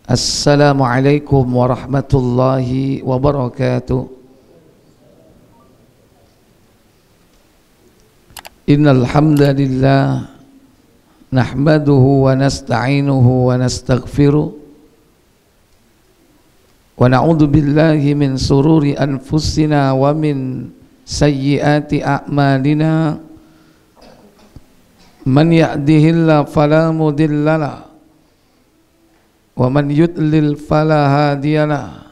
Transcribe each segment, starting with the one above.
Assalamualaikum warahmatullahi wabarakatuh. Innal hamdalillah nahmaduhu wa nasta'inuhu wa nastaghfiruh wa na'udzu billahi min sururi anfusina wa min sayyiati a'malina. Man yahdihillahu fala mudhillalah wa man yudlil fala hadiyalah.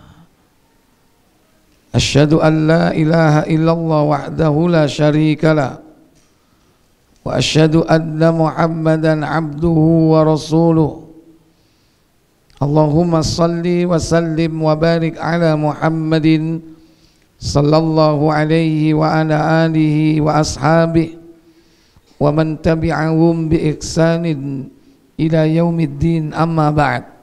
Asyhadu an la ilaha illallah wahdahu la syarikalah wa asyhadu anna Muhammadan abduhu wa rasuluh. Allahumma salli wa sallim wa barik ala Muhammadin sallallahu alaihi wa ala alihi wa ashabihi wa man tabi'ahum bi ihsanin ila yaumiddin, amma ba'd.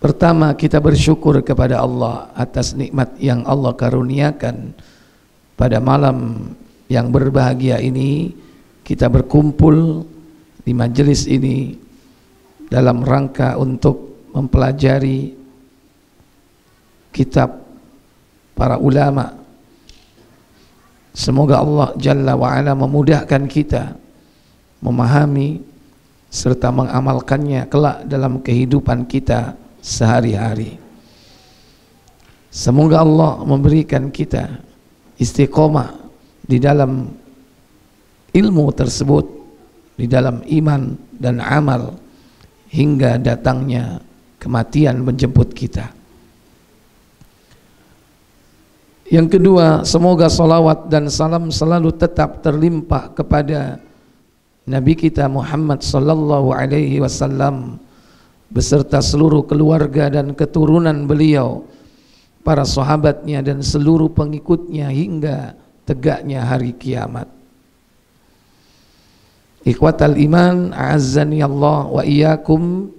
Pertama, kita bersyukur kepada Allah atas nikmat yang Allah karuniakan. Pada malam yang berbahagia ini kita berkumpul di majelis ini dalam rangka untuk mempelajari kitab para ulama. Semoga Allah Jalla wa'ala memudahkan kita memahami serta mengamalkannya kelak dalam kehidupan kita sehari-hari. Semoga Allah memberikan kita istiqomah di dalam ilmu tersebut, di dalam iman dan amal, hingga datangnya kematian menjemput kita. Yang kedua, semoga salawat dan salam selalu tetap terlimpah kepada Nabi kita Muhammad sallallahu alaihi wasallam beserta seluruh keluarga dan keturunan beliau, para sahabatnya dan seluruh pengikutnya hingga tegaknya hari kiamat. Ikhwatal iman, a'azzani Allah wa iyyakum.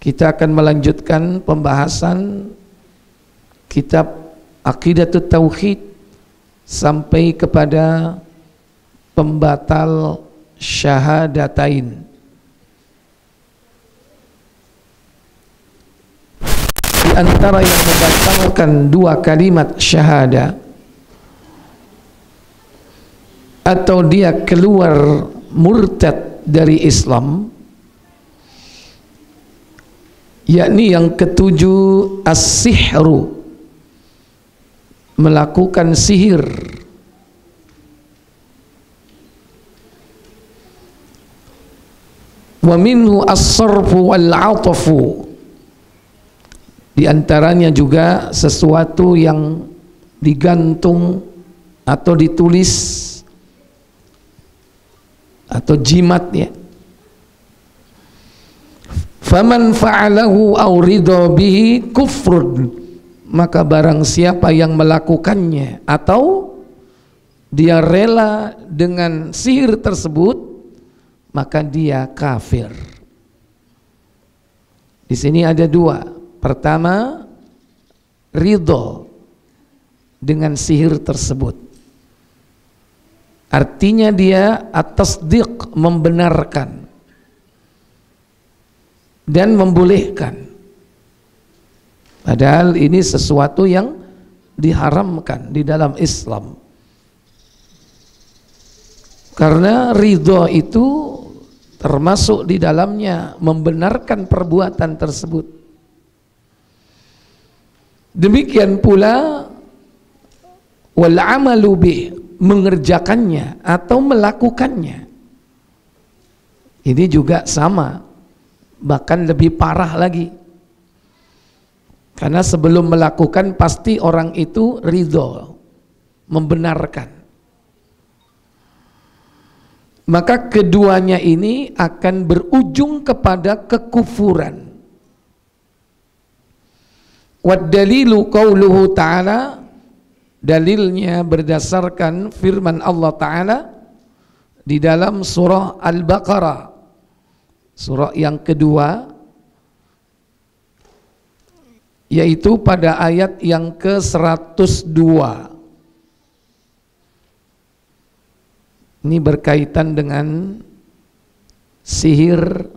Kita akan melanjutkan pembahasan kitab Aqidatut Tauhid sampai kepada pembatal syahadatain. Di antara yang membatalkan dua kalimat syahadah atau dia keluar murtad dari Islam, yakni yang ketujuh, as-sihru, melakukan sihir. Wa minhu as-sarfu wal-'atfu, di antaranya juga sesuatu yang digantung atau ditulis atau jimatnya. Faman fa'alahu aw ridha bihi kufrun, maka barang siapa yang melakukannya atau dia rela dengan sihir tersebut, maka dia kafir. Di sini ada dua. Pertama, ridho dengan sihir tersebut, artinya dia at-tasdiq, membenarkan dan membolehkan, padahal ini sesuatu yang diharamkan di dalam Islam. Karena ridho itu termasuk di dalamnya membenarkan perbuatan tersebut. Demikian pula wal amalu bih, mengerjakannya atau melakukannya. Ini juga sama, bahkan lebih parah lagi. Karena sebelum melakukan pasti orang itu ridho, membenarkan. Maka keduanya ini akan berujung kepada kekufuran. Wad dalilu qauluhu ta'ala, dalilnya berdasarkan firman Allah Ta'ala di dalam surah Al-Baqarah, surah yang kedua, yaitu pada ayat yang ke-102. Ini berkaitan dengan sihir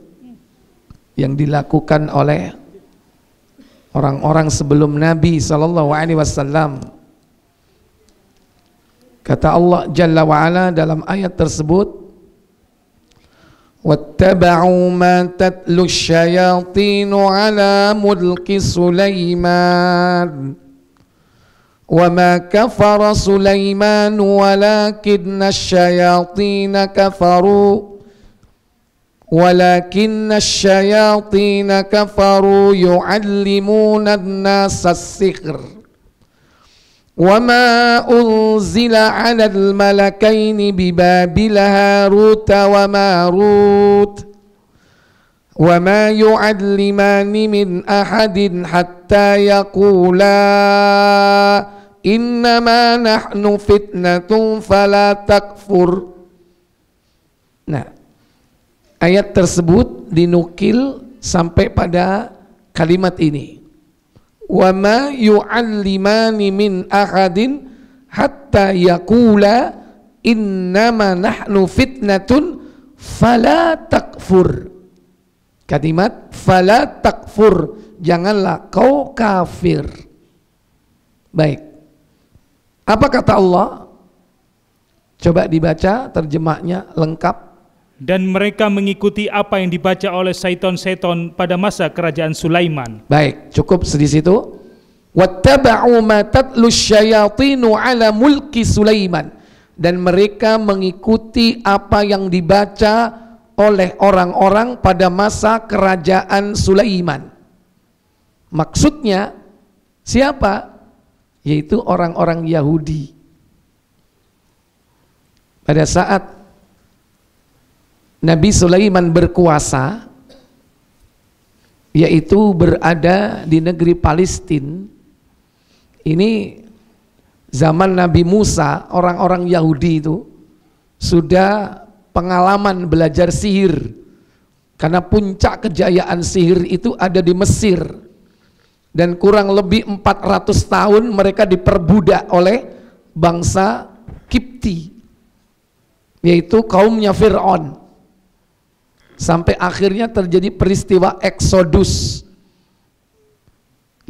yang dilakukan oleh orang-orang sebelum Nabi sallallahu alaihi wasallam. Kata Allah Jalla wa Ala dalam ayat tersebut, wattaba'u ma tatlu syayatinu ala mulki Sulaiman wa ma kafara Sulaiman walakinna syayatina kafaru yu'allimuna an-nasa as-sihr وَمَا أُنْزِلَ عَلَى الْمَلَكَيْنِ بِبَابِلَ هَارُوتَ وَمَارُوتَ وَمَا يُعَلِّمَانِ مِنْ أَحَدٍ حَتَّى يَقُولَا إِنَّمَا نَحْنُ فِتْنَةٌ فَلَا تَكْفُرْ. Nah, ayat tersebut dinukil sampai pada kalimat ini. Wa ma yu'allimani min ahadin hatta yaqula innama nahnu fitnatun fala takfur. Kalimat fala takfur, janganlah kau kafir. Baik, apa kata Allah? Coba dibaca terjemahnya lengkap. Dan mereka mengikuti apa yang dibaca oleh syaitan-syaitan pada masa kerajaan Sulaiman. Baik, cukup di situ. Wattaba'u ma tatlu syayatinu ala mulki Sulaiman. Dan mereka mengikuti apa yang dibaca oleh orang-orang pada masa kerajaan Sulaiman. Maksudnya siapa? Yaitu orang-orang Yahudi. Pada saat Nabi Sulaiman berkuasa, yaitu berada di negeri Palestina. Ini zaman Nabi Musa, orang-orang Yahudi itu sudah pengalaman belajar sihir, karena puncak kejayaan sihir itu ada di Mesir, dan kurang lebih 400 tahun mereka diperbudak oleh bangsa Kipti, yaitu kaumnya Fir'aun. Sampai akhirnya terjadi peristiwa Eksodus,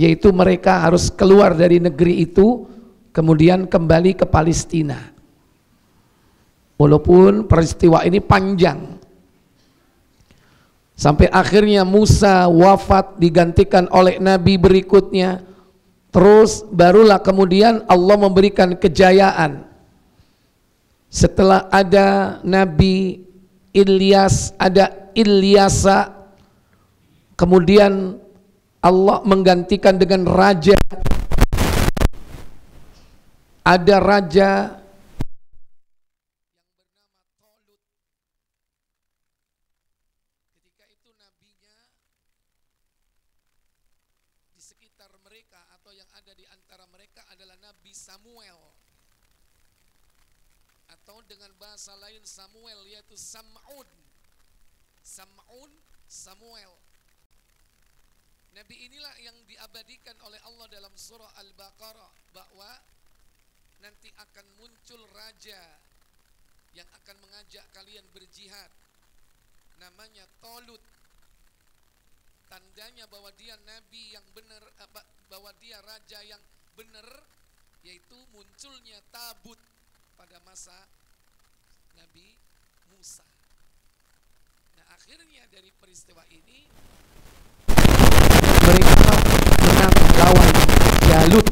yaitu mereka harus keluar dari negeri itu, kemudian kembali ke Palestina. Walaupun peristiwa ini panjang, sampai akhirnya Musa wafat digantikan oleh nabi berikutnya. Terus barulah kemudian Allah memberikan kejayaan. Setelah ada Nabi Ilyas, ada Ilyasa, kemudian Allah menggantikan dengan raja. Ada raja yang bernama Talut. Ketika itu nabinya di sekitar mereka atau yang ada di antara mereka adalah Nabi Samuel, atau dengan bahasa lain Samuel, yaitu Sam'un. Sam'un, Samuel. Nabi inilah yang diabadikan oleh Allah dalam surah Al-Baqarah, bahwa nanti akan muncul raja yang akan mengajak kalian berjihad, namanya Talut. Tandanya bahwa dia nabi yang benar, bahwa dia raja yang benar, yaitu munculnya tabut pada masa Nabi Musa. Nah, akhirnya dari peristiwa ini mereka menang lawan Jalut,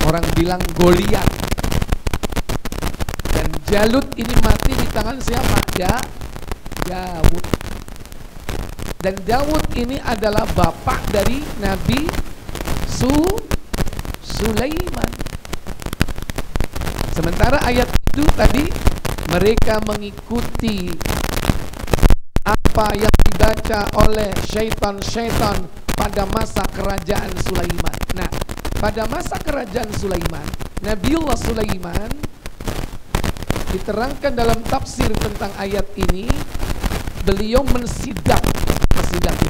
orang bilang Goliat. Dan Jalut ini mati di tangan siapa? Daud. Dan Daud ini adalah bapak dari Nabi Sulaiman. Sementara ayat itu tadi, mereka mengikuti apa yang dibaca oleh syaitan-syaitan pada masa kerajaan Sulaiman. Nah, pada masa kerajaan Sulaiman, Nabiullah Sulaiman diterangkan dalam tafsir tentang ayat ini, beliau mensidak itu,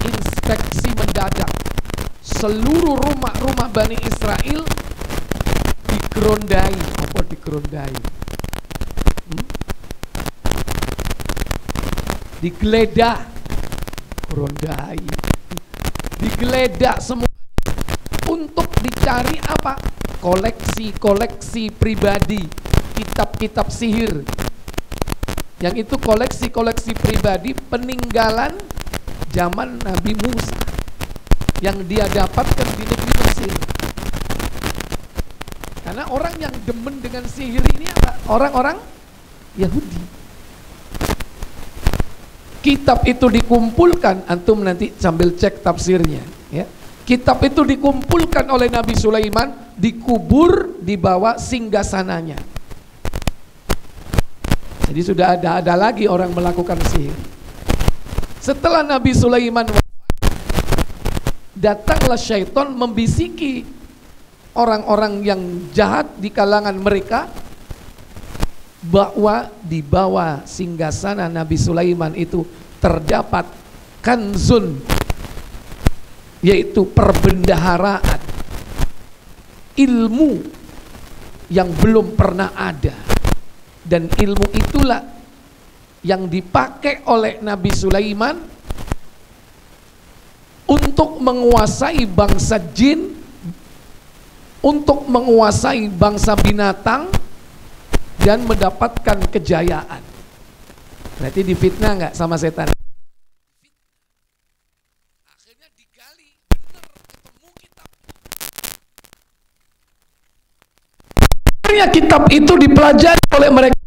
inspeksi mendadak seluruh rumah-rumah Bani Israel, digerondai. Apa digerondai? digeledah, rondai, digeledah semua untuk dicari apa? Koleksi-koleksi pribadi, kitab-kitab sihir. Yang itu koleksi-koleksi pribadi peninggalan zaman Nabi Musa yang dia dapatkan di negeri Mesir. Karena orang yang demen dengan sihir ini apa? Orang-orang Yahudi. Kitab itu dikumpulkan, antum nanti sambil cek tafsirnya, ya. Kitab itu dikumpulkan oleh Nabi Sulaiman, dikubur di bawah singgasananya. Jadi sudah ada lagi orang melakukan sihir. Setelah Nabi Sulaiman datanglah syaitan membisiki orang-orang yang jahat di kalangan mereka bahwa di bawah singgasana Nabi Sulaiman itu terdapat kanzun, yaitu perbendaharaan ilmu yang belum pernah ada, dan ilmu itulah yang dipakai oleh Nabi Sulaiman untuk menguasai bangsa jin, untuk menguasai bangsa binatang, dan mendapatkan kejayaan. Berarti difitnah nggak sama setan? Akhirnya digali, benar ketemu kitab. Akhirnya kitab itu dipelajari oleh mereka.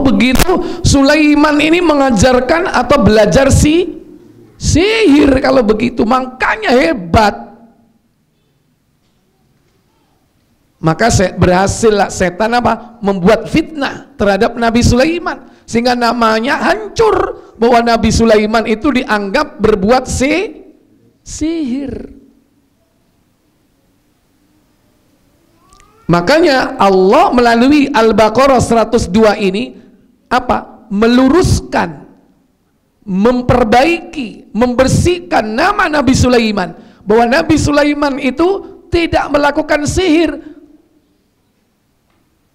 Begitu Sulaiman ini mengajarkan atau belajar sihir, kalau begitu makanya hebat. Maka berhasillah setan apa? Membuat fitnah terhadap Nabi Sulaiman, sehingga namanya hancur, bahwa Nabi Sulaiman itu dianggap berbuat sihir. Makanya Allah melalui Al-Baqarah 102 ini apa? Meluruskan, memperbaiki, membersihkan nama Nabi Sulaiman, bahwa Nabi Sulaiman itu tidak melakukan sihir.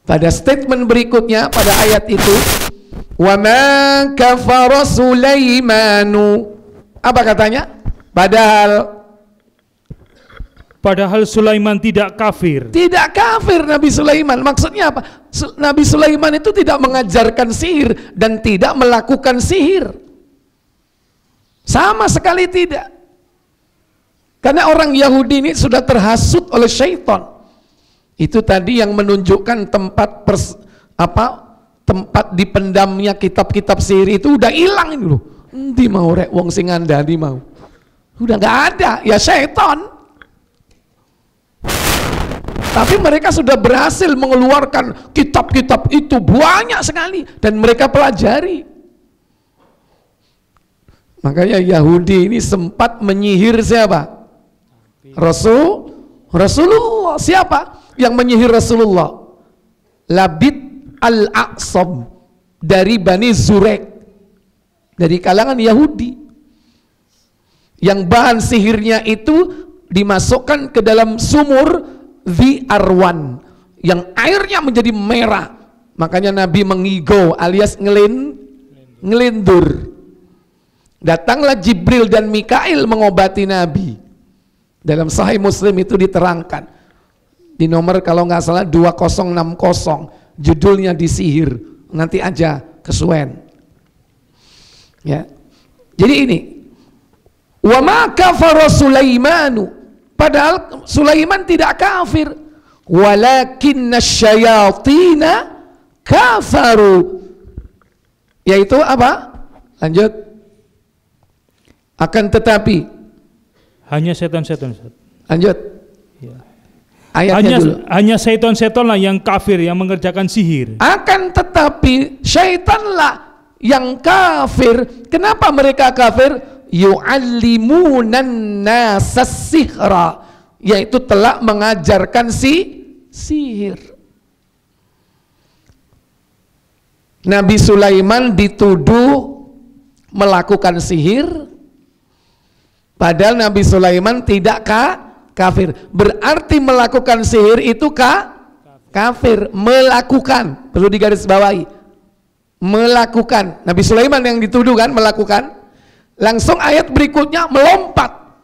Pada statement berikutnya pada ayat itu, wa ma kafara Sulaimanu, apa katanya? Padahal Sulaiman tidak kafir. Tidak kafir Nabi Sulaiman. Maksudnya apa? Nabi Sulaiman itu tidak mengajarkan sihir dan tidak melakukan sihir. Sama sekali tidak. Karena orang Yahudi ini sudah terhasut oleh syaitan. Itu tadi yang menunjukkan tempat dipendamnya kitab-kitab sihir itu udah hilang ini loh. Endi mau rek wong sing ngandani mau. Udah nggak ada, ya syaitan. Tapi mereka sudah berhasil mengeluarkan kitab-kitab itu banyak sekali dan mereka pelajari. Makanya Yahudi ini sempat menyihir siapa? Rasulullah. Siapa yang menyihir Rasulullah? Labid al-A'sam dari Bani Zurek, dari kalangan Yahudi, yang bahan sihirnya itu dimasukkan ke dalam sumur Dhi Arwan yang airnya menjadi merah. Makanya Nabi mengigau alias ngelindur. Datanglah Jibril dan Mikail mengobati Nabi. Dalam Sahih Muslim itu diterangkan di nomor kalau nggak salah 2060, judulnya disihir. Nanti aja kesuwen. Ya. Jadi ini, wa ma kafara Sulaimanu, padahal Sulaiman tidak kafir, walakinna syayatina kafaru, yaitu apa? Lanjut. Akan tetapi hanya setan-setan. Lanjut. Ya. Ayatnya dulu. Hanya setan-setanlah yang kafir, yang mengerjakan sihir. Akan tetapi syaitanlah yang kafir. Kenapa mereka kafir? Yu'allimunan nasas sihra, yaitu telah mengajarkan sihir. Nabi Sulaiman dituduh melakukan sihir, padahal Nabi Sulaiman tidak kafir. Berarti melakukan sihir itu kafir. Melakukan, perlu digarisbawahi. melakukan. Nabi Sulaiman yang dituduh kan melakukan. Langsung ayat berikutnya melompat.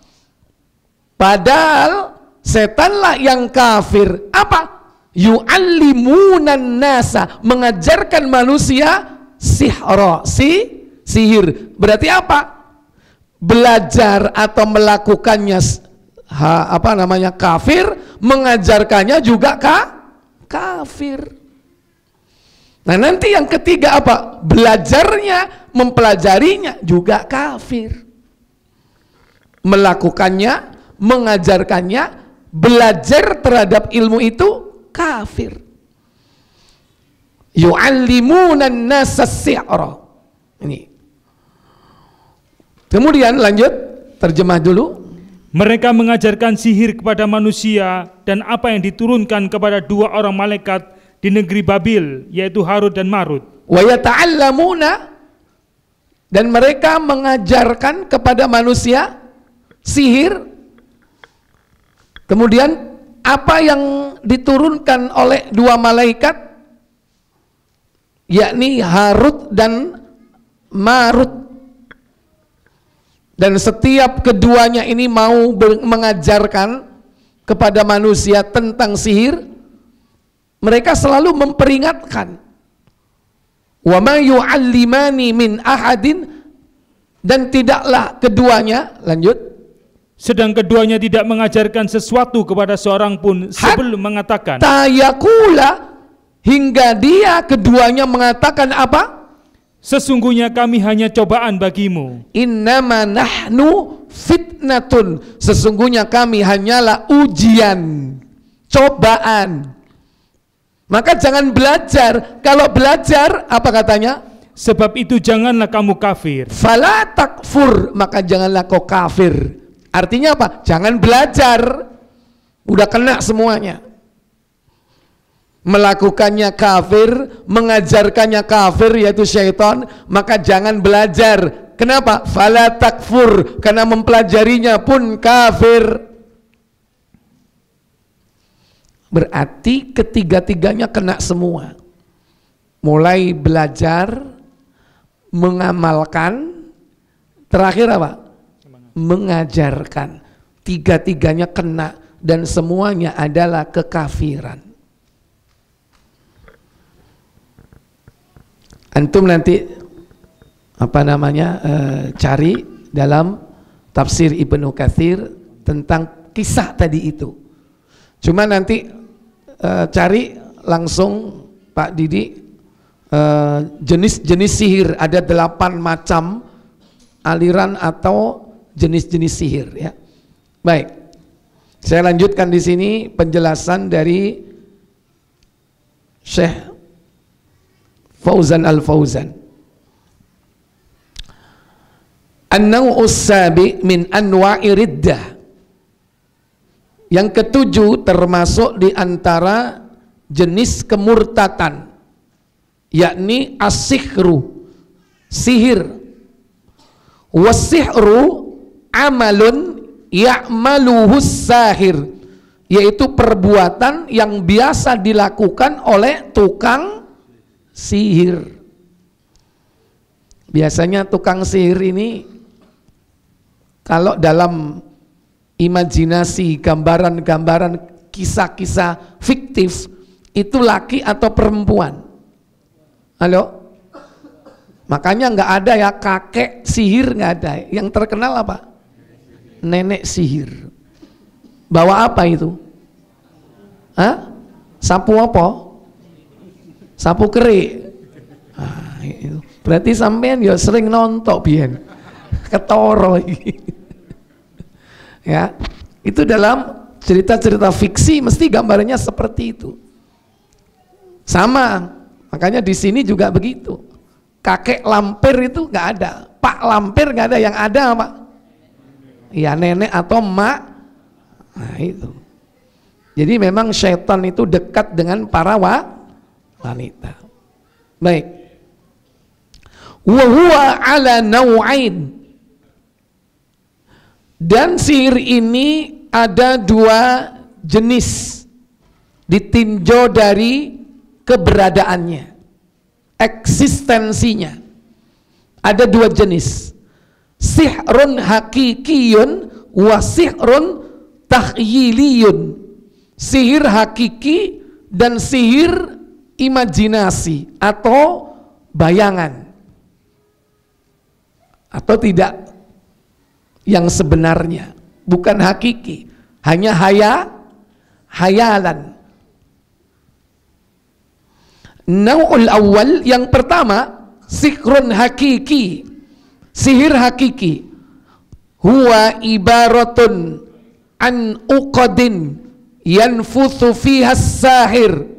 Padahal setanlah yang kafir. Apa? Yu'allimunan nasa, mengajarkan manusia sihir. Berarti apa? Belajar atau melakukannya kafir, mengajarkannya juga kafir. Nah nanti yang ketiga apa? Belajarnya, mempelajarinya juga kafir. Melakukannya, mengajarkannya, belajar terhadap ilmu itu kafir. Yu'allimunan nasa si'ra. Ini. Kemudian lanjut, terjemah dulu. Mereka mengajarkan sihir kepada manusia dan apa yang diturunkan kepada dua orang malaikat di negeri Babil, yaitu Harut dan Marut. Wa yata'allamuna, dan mereka mengajarkan kepada manusia sihir. Kemudian apa yang diturunkan oleh dua malaikat, yakni Harut dan Marut. Dan setiap keduanya ini mau mengajarkan kepada manusia tentang sihir, mereka selalu memperingatkan. Wa ma yu'allimani min ahadin, dan tidaklah keduanya, lanjut, sedang keduanya tidak mengajarkan sesuatu kepada seorang pun sebelum mengatakan, tayakula, hingga dia keduanya mengatakan apa? Sesungguhnya kami hanya cobaan bagimu. Innama nahnu fitnatun, sesungguhnya kami hanyalah ujian, cobaan. Maka jangan belajar. Kalau belajar, apa katanya? Sebab itu janganlah kamu kafir. Fala takfur, maka janganlah kau kafir. Artinya apa? Jangan belajar. Udah kena semuanya. Melakukannya kafir, mengajarkannya kafir, yaitu syaitan, maka jangan belajar. Kenapa? Fala takfur, karena mempelajarinya pun kafir. Berarti ketiga-tiganya kena semua. Mulai belajar, mengamalkan, terakhir apa? Mengajarkan. Tiga-tiganya kena, dan semuanya adalah kekafiran. Antum nanti cari dalam tafsir Ibnu Katsir tentang kisah tadi itu. Cuma nanti cari langsung Pak Didi, jenis-jenis sihir, ada 8 macam aliran atau jenis-jenis sihir ya. Baik. Saya lanjutkan di sini penjelasan dari Syekh Fauzan Al-Fauzan. An-naw'us sabi min anwa'i riddah. Yang ketujuh termasuk di antara jenis kemurtatan, yakni as-sihru, sihir. Was-sihru amalun ya'maluhus sahir, yaitu perbuatan yang biasa dilakukan oleh tukang sihir. Biasanya tukang sihir ini kalau dalam imajinasi, gambaran-gambaran, kisah-kisah fiktif, itu laki atau perempuan. Halo? Makanya nggak ada ya kakek sihir, nggak ada. Yang terkenal apa? Nenek sihir. Bawa apa itu? Hah? Sapu apa? Sapu kerik. Nah, itu. Berarti sampean ya sering nonton biyen. Ketoro iki. Ya, itu dalam cerita-cerita fiksi mesti gambarnya seperti itu. Sama, makanya di sini juga begitu. Kakek lampir itu nggak ada, Pak lampir nggak ada, yang ada apa? Ya nenek atau emak. Nah itu. Jadi memang syaitan itu dekat dengan para wanita. Baik. Wa huwa ala naw'ain. Dan sihir ini ada 2 jenis, ditinjau dari keberadaannya. eksistensinya. Ada dua jenis, sihrun hakikiyun wa sihrun takhyiliyun. Sihir hakiki dan sihir imajinasi atau bayangan, atau tidak yang sebenarnya, bukan hakiki, hanya hayalan. Nau'ul awal, yang pertama, sihrun hakiki, sihir hakiki. Huwa ibaratun an uqadin yanfuthu fiha sahir.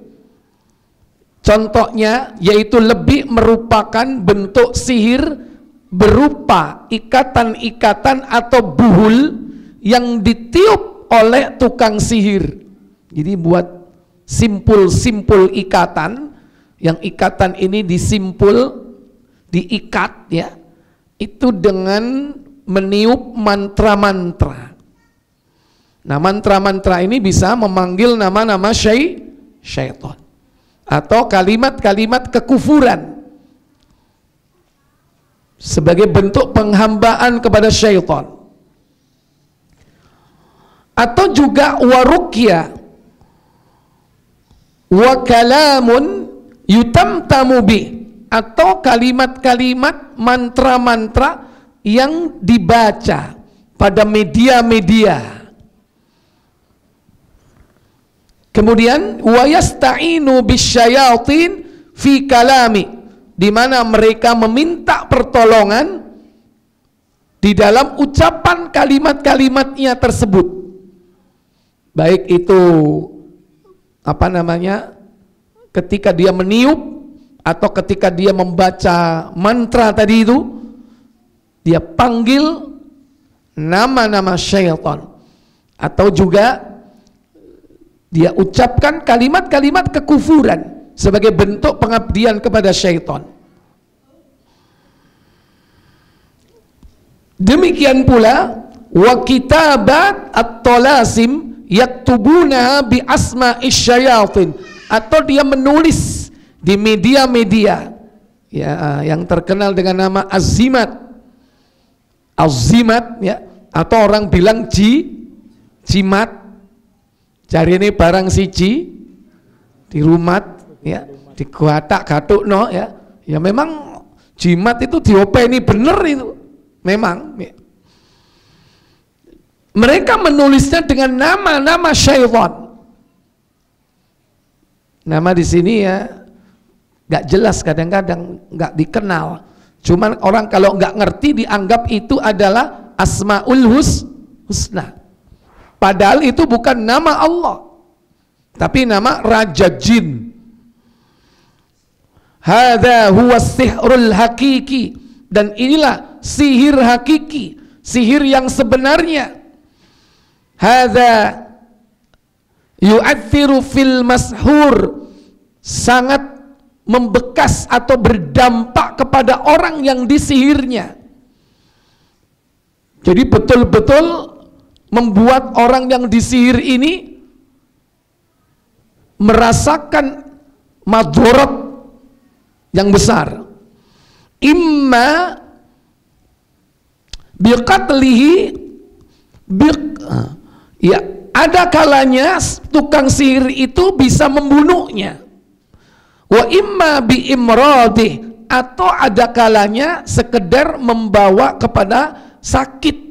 Contohnya yaitu lebih merupakan bentuk sihir berupa ikatan-ikatan atau buhul yang ditiup oleh tukang sihir. Jadi buat simpul-simpul ikatan, yang ikatan ini diikat ya, itu dengan meniup mantra-mantra. Nah, mantra-mantra ini bisa memanggil nama-nama syaitan atau kalimat-kalimat kekufuran sebagai bentuk penghambaan kepada syaitan. Atau juga waruqya wa kalamun yutamtamu bi, atau kalimat-kalimat mantra-mantra yang dibaca pada media-media. Kemudian wa yasta'inu bisyayatin fi kalami, di mana mereka meminta pertolongan di dalam ucapan kalimat-kalimatnya tersebut. Baik itu ketika dia meniup atau ketika dia membaca mantra tadi itu, dia panggil nama-nama syaitan, atau juga dia ucapkan kalimat-kalimat kekufuran sebagai bentuk pengabdian kepada syaitan. Demikian pula wa kitabat at-talasim yaktubuna bi asma'i syayatin, atau dia menulis di media-media ya, yang terkenal dengan nama azimat ya, atau orang bilang jimat. Cari ini barang siji di rumah ya, di gatak-gatuk no ya. Ya memang jimat itu diopeni bener itu. Memang ya. Mereka menulisnya dengan nama-nama syaitan. Nama di sini ya nggak jelas, kadang-kadang nggak dikenal. Cuman orang kalau nggak ngerti dianggap itu adalah asmaul husna. Padahal itu bukan nama Allah, tapi nama raja jin. Hadza huwa sihrul hakiki, dan inilah sihir hakiki, sihir yang sebenarnya. Hadza yu'athiru fil mashur, sangat membekas atau berdampak kepada orang yang disihirnya. Jadi betul-betul membuat orang yang disihir ini merasakan madharat yang besar. Imma biqatlihi ya, ada kalanya tukang sihir itu bisa membunuhnya. Wa imma bi imradih, atau ada kalanya sekedar membawa kepada sakit.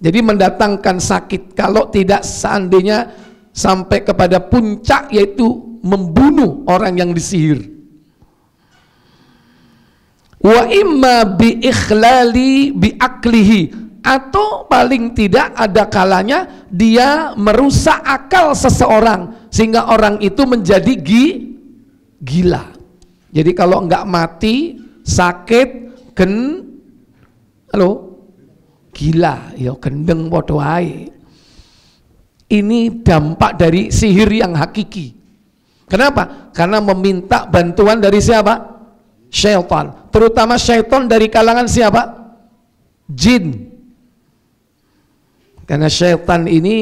Jadi mendatangkan sakit, kalau tidak seandainya sampai kepada puncak yaitu membunuh orang yang disihir. Wa imma bi ikhlali bi aklihi, atau paling tidak ada kalanya dia merusak akal seseorang sehingga orang itu menjadi gila. Jadi kalau enggak mati, sakit, gila, ya gendeng podo ae. Ini dampak dari sihir yang hakiki. Kenapa? Karena meminta bantuan dari siapa? Syaitan. Terutama syaitan dari kalangan siapa? Jin. Karena syaitan ini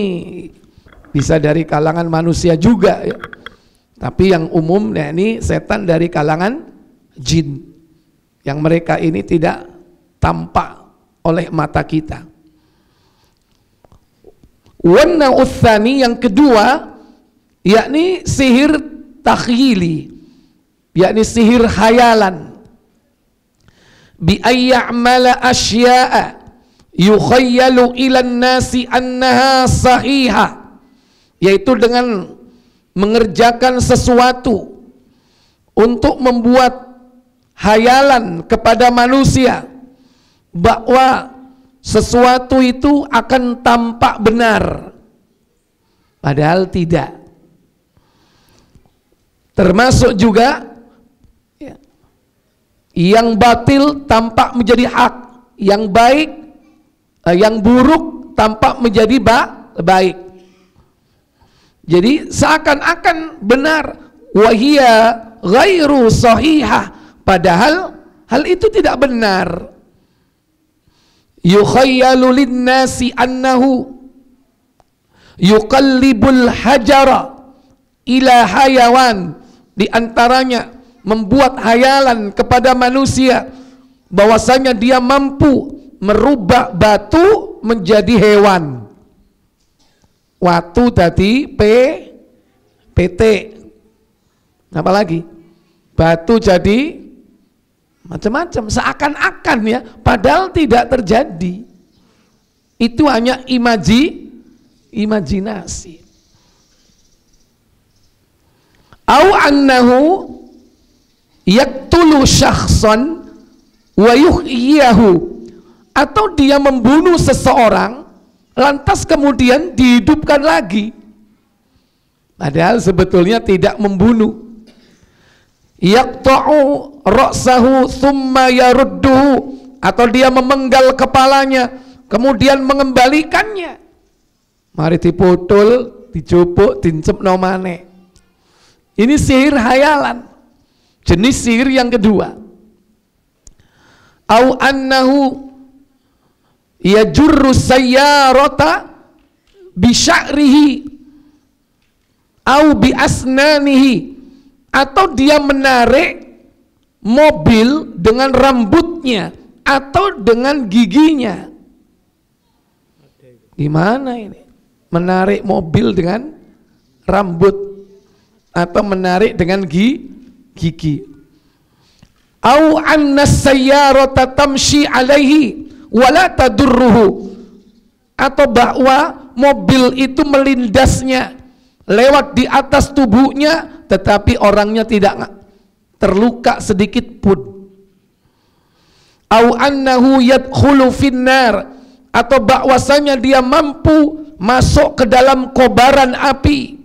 bisa dari kalangan manusia juga ya. Tapi yang umum, ya ini setan dari kalangan jin, yang mereka ini tidak tampak oleh mata kita. Wana utsani, yang kedua, yakni sihir takhyili, yakni sihir hayalan. Bi ayya'mala asya'a yukhayyalu ilan nasi annaha sahihah, yaitu dengan mengerjakan sesuatu untuk membuat hayalan kepada manusia bahwa sesuatu itu akan tampak benar, padahal tidak. Termasuk juga ya, yang batil tampak menjadi hak, yang baik, yang buruk tampak menjadi baik. Jadi seakan-akan benar, wahia ghairu sahihah, padahal hal itu tidak benar. Yukhayyalu linnasi annahu yuqallibul hajara ila hayawan, di antaranya membuat hayalan kepada manusia bahwasanya dia mampu merubah batu menjadi hewan. Watu tadi PT, apa lagi? Batu jadi macam-macam, seakan-akan ya, padahal tidak terjadi. Itu hanya imajinasi. Au annahu yaqtulu syakhsan wa yuhyiyahu, atau dia membunuh seseorang lantas kemudian dihidupkan lagi, padahal sebetulnya tidak membunuh. Yaqta'u ra'sahu thumma yarudduhu, atau dia memenggal kepalanya kemudian mengembalikannya. Mari dipotol, dijupuk, dincep nomane. Ini sihir hayalan, jenis sihir yang kedua. Au annahu yajurru sayyarata bisya'rihi au bi asnanihi, atau dia menarik mobil dengan rambutnya atau dengan giginya. Gimana ini? Menarik mobil dengan rambut atau menarik dengan gigi. Au anna sayyarata tamshi alaihi wala tadurruhu, atau bahwa mobil itu melindasnya lewat di atas tubuhnya tetapi orangnya tidak terluka sedikit pun. Au annahu yadkhulu finnar, atau bahwasanya dia mampu masuk ke dalam kobaran api.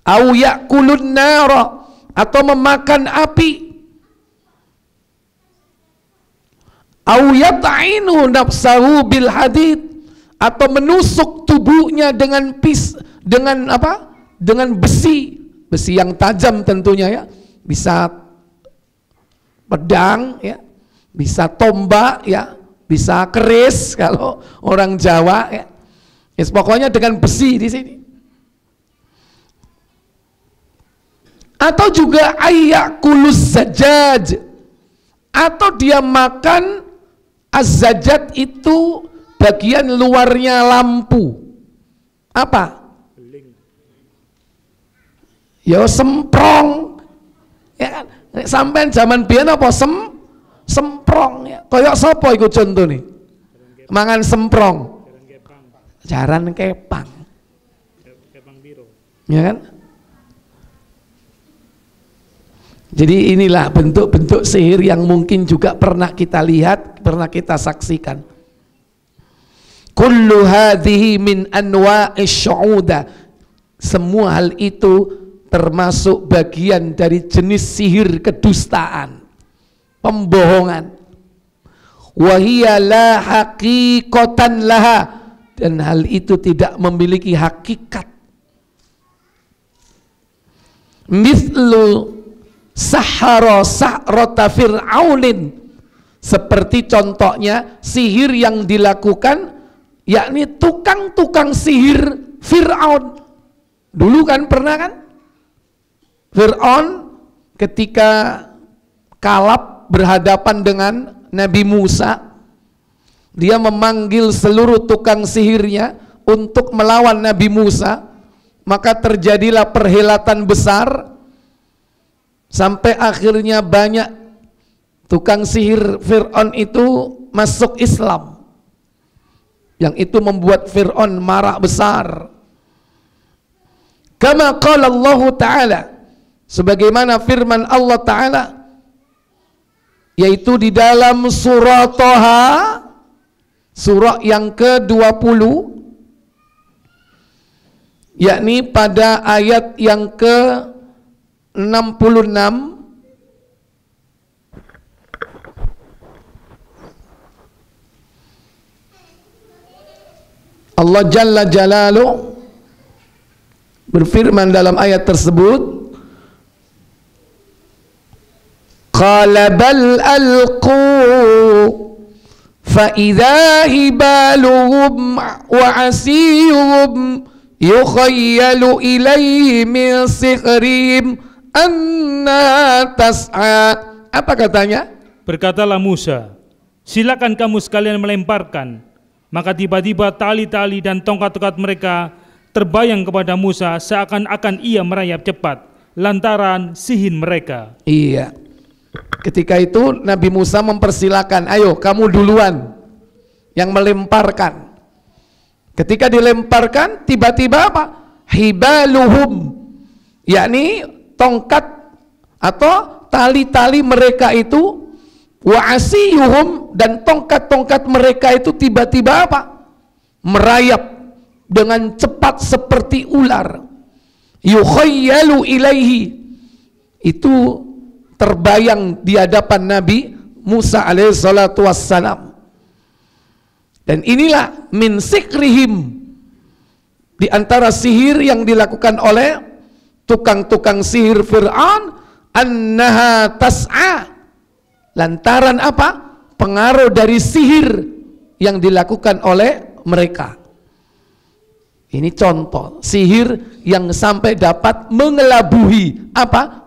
Au yakulun nara, atau memakan api. Au yata'inu nafsahu bil hadid, atau menusuk tubuhnya dengan dengan besi yang tajam tentunya ya, bisa pedang ya, bisa tombak ya, bisa keris kalau orang Jawa ya. Yes, pokoknya dengan besi di sini. Atau juga ayyakulus zajaj, atau dia makan az-zajat, itu bagian luarnya lampu. Apa? Ya semprong. Ya kan? Sampai zaman biyen apa semprong ya. Kayak sapa iku contone? Mangan semprong. Jaran kepang. Kepang biru. Ya kan? Jadi inilah bentuk-bentuk sihir yang mungkin juga pernah kita lihat, pernah kita saksikan. Kullu hadhihi min anwa'ish syu'uda. Semua hal itu termasuk bagian dari jenis sihir kedustaan, pembohongan. Wa hiya la haqiqatan laha, dan hal itu tidak memiliki hakikat. Mithlu sahara sahrata fir'aunin, seperti contohnya sihir yang dilakukan yakni tukang-tukang sihir Fir'aun. Dulu kan pernah kan Fir'aun ketika kalap berhadapan dengan Nabi Musa, dia memanggil seluruh tukang sihirnya untuk melawan Nabi Musa. Maka terjadilah perhelatan besar sampai akhirnya banyak tukang sihir Fir'aun itu masuk Islam, yang itu membuat Fir'aun marah besar. Kama qala Allah Ta'ala, sebagaimana firman Allah Ta'ala, yaitu di dalam surah Thaha, surah yang ke-20, yakni pada ayat yang ke-66. Allah Jalla Jalaluhu berfirman dalam ayat tersebut, qala bal alqu fa idza hibaluhum wa asiyuhum yukhayyalu ilaihi min sihrihim anna tas'a. Apa katanya? Berkatalah Musa, silakan kamu sekalian melemparkan. Maka tiba-tiba tali-tali dan tongkat-tongkat mereka terbayang kepada Musa seakan-akan ia merayap cepat lantaran sihir mereka. Iya. Ketika itu Nabi Musa mempersilakan, ayo kamu duluan yang melemparkan. Ketika dilemparkan, tiba-tiba apa? Hibaluhum, yakni tongkat atau tali-tali mereka itu, wa asiyuhum, dan tongkat-tongkat mereka itu tiba-tiba apa? Merayap dengan cepat seperti ular. Yukhayyalu ilaihi, itu terbayang di hadapan Nabi Musa alaihissalatu wassalam. Dan inilah min sikrihim, di antara sihir yang dilakukan oleh tukang-tukang sihir Fir'aun, annaha tas'a, lantaran apa? Pengaruh dari sihir yang dilakukan oleh mereka. Ini contoh sihir yang sampai dapat mengelabuhi apa?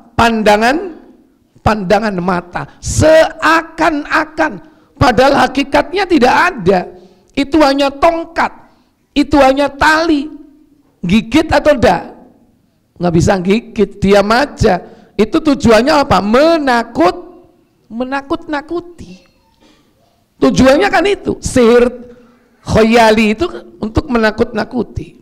Pandangan mata, seakan-akan padahal hakikatnya tidak ada. Itu hanya tongkat, itu hanya tali. Gigit atau enggak? Nggak bisa gigit, diam aja. Itu tujuannya apa? Menakut-nakuti. Tujuannya kan itu, sihir khayali itu untuk menakut-nakuti.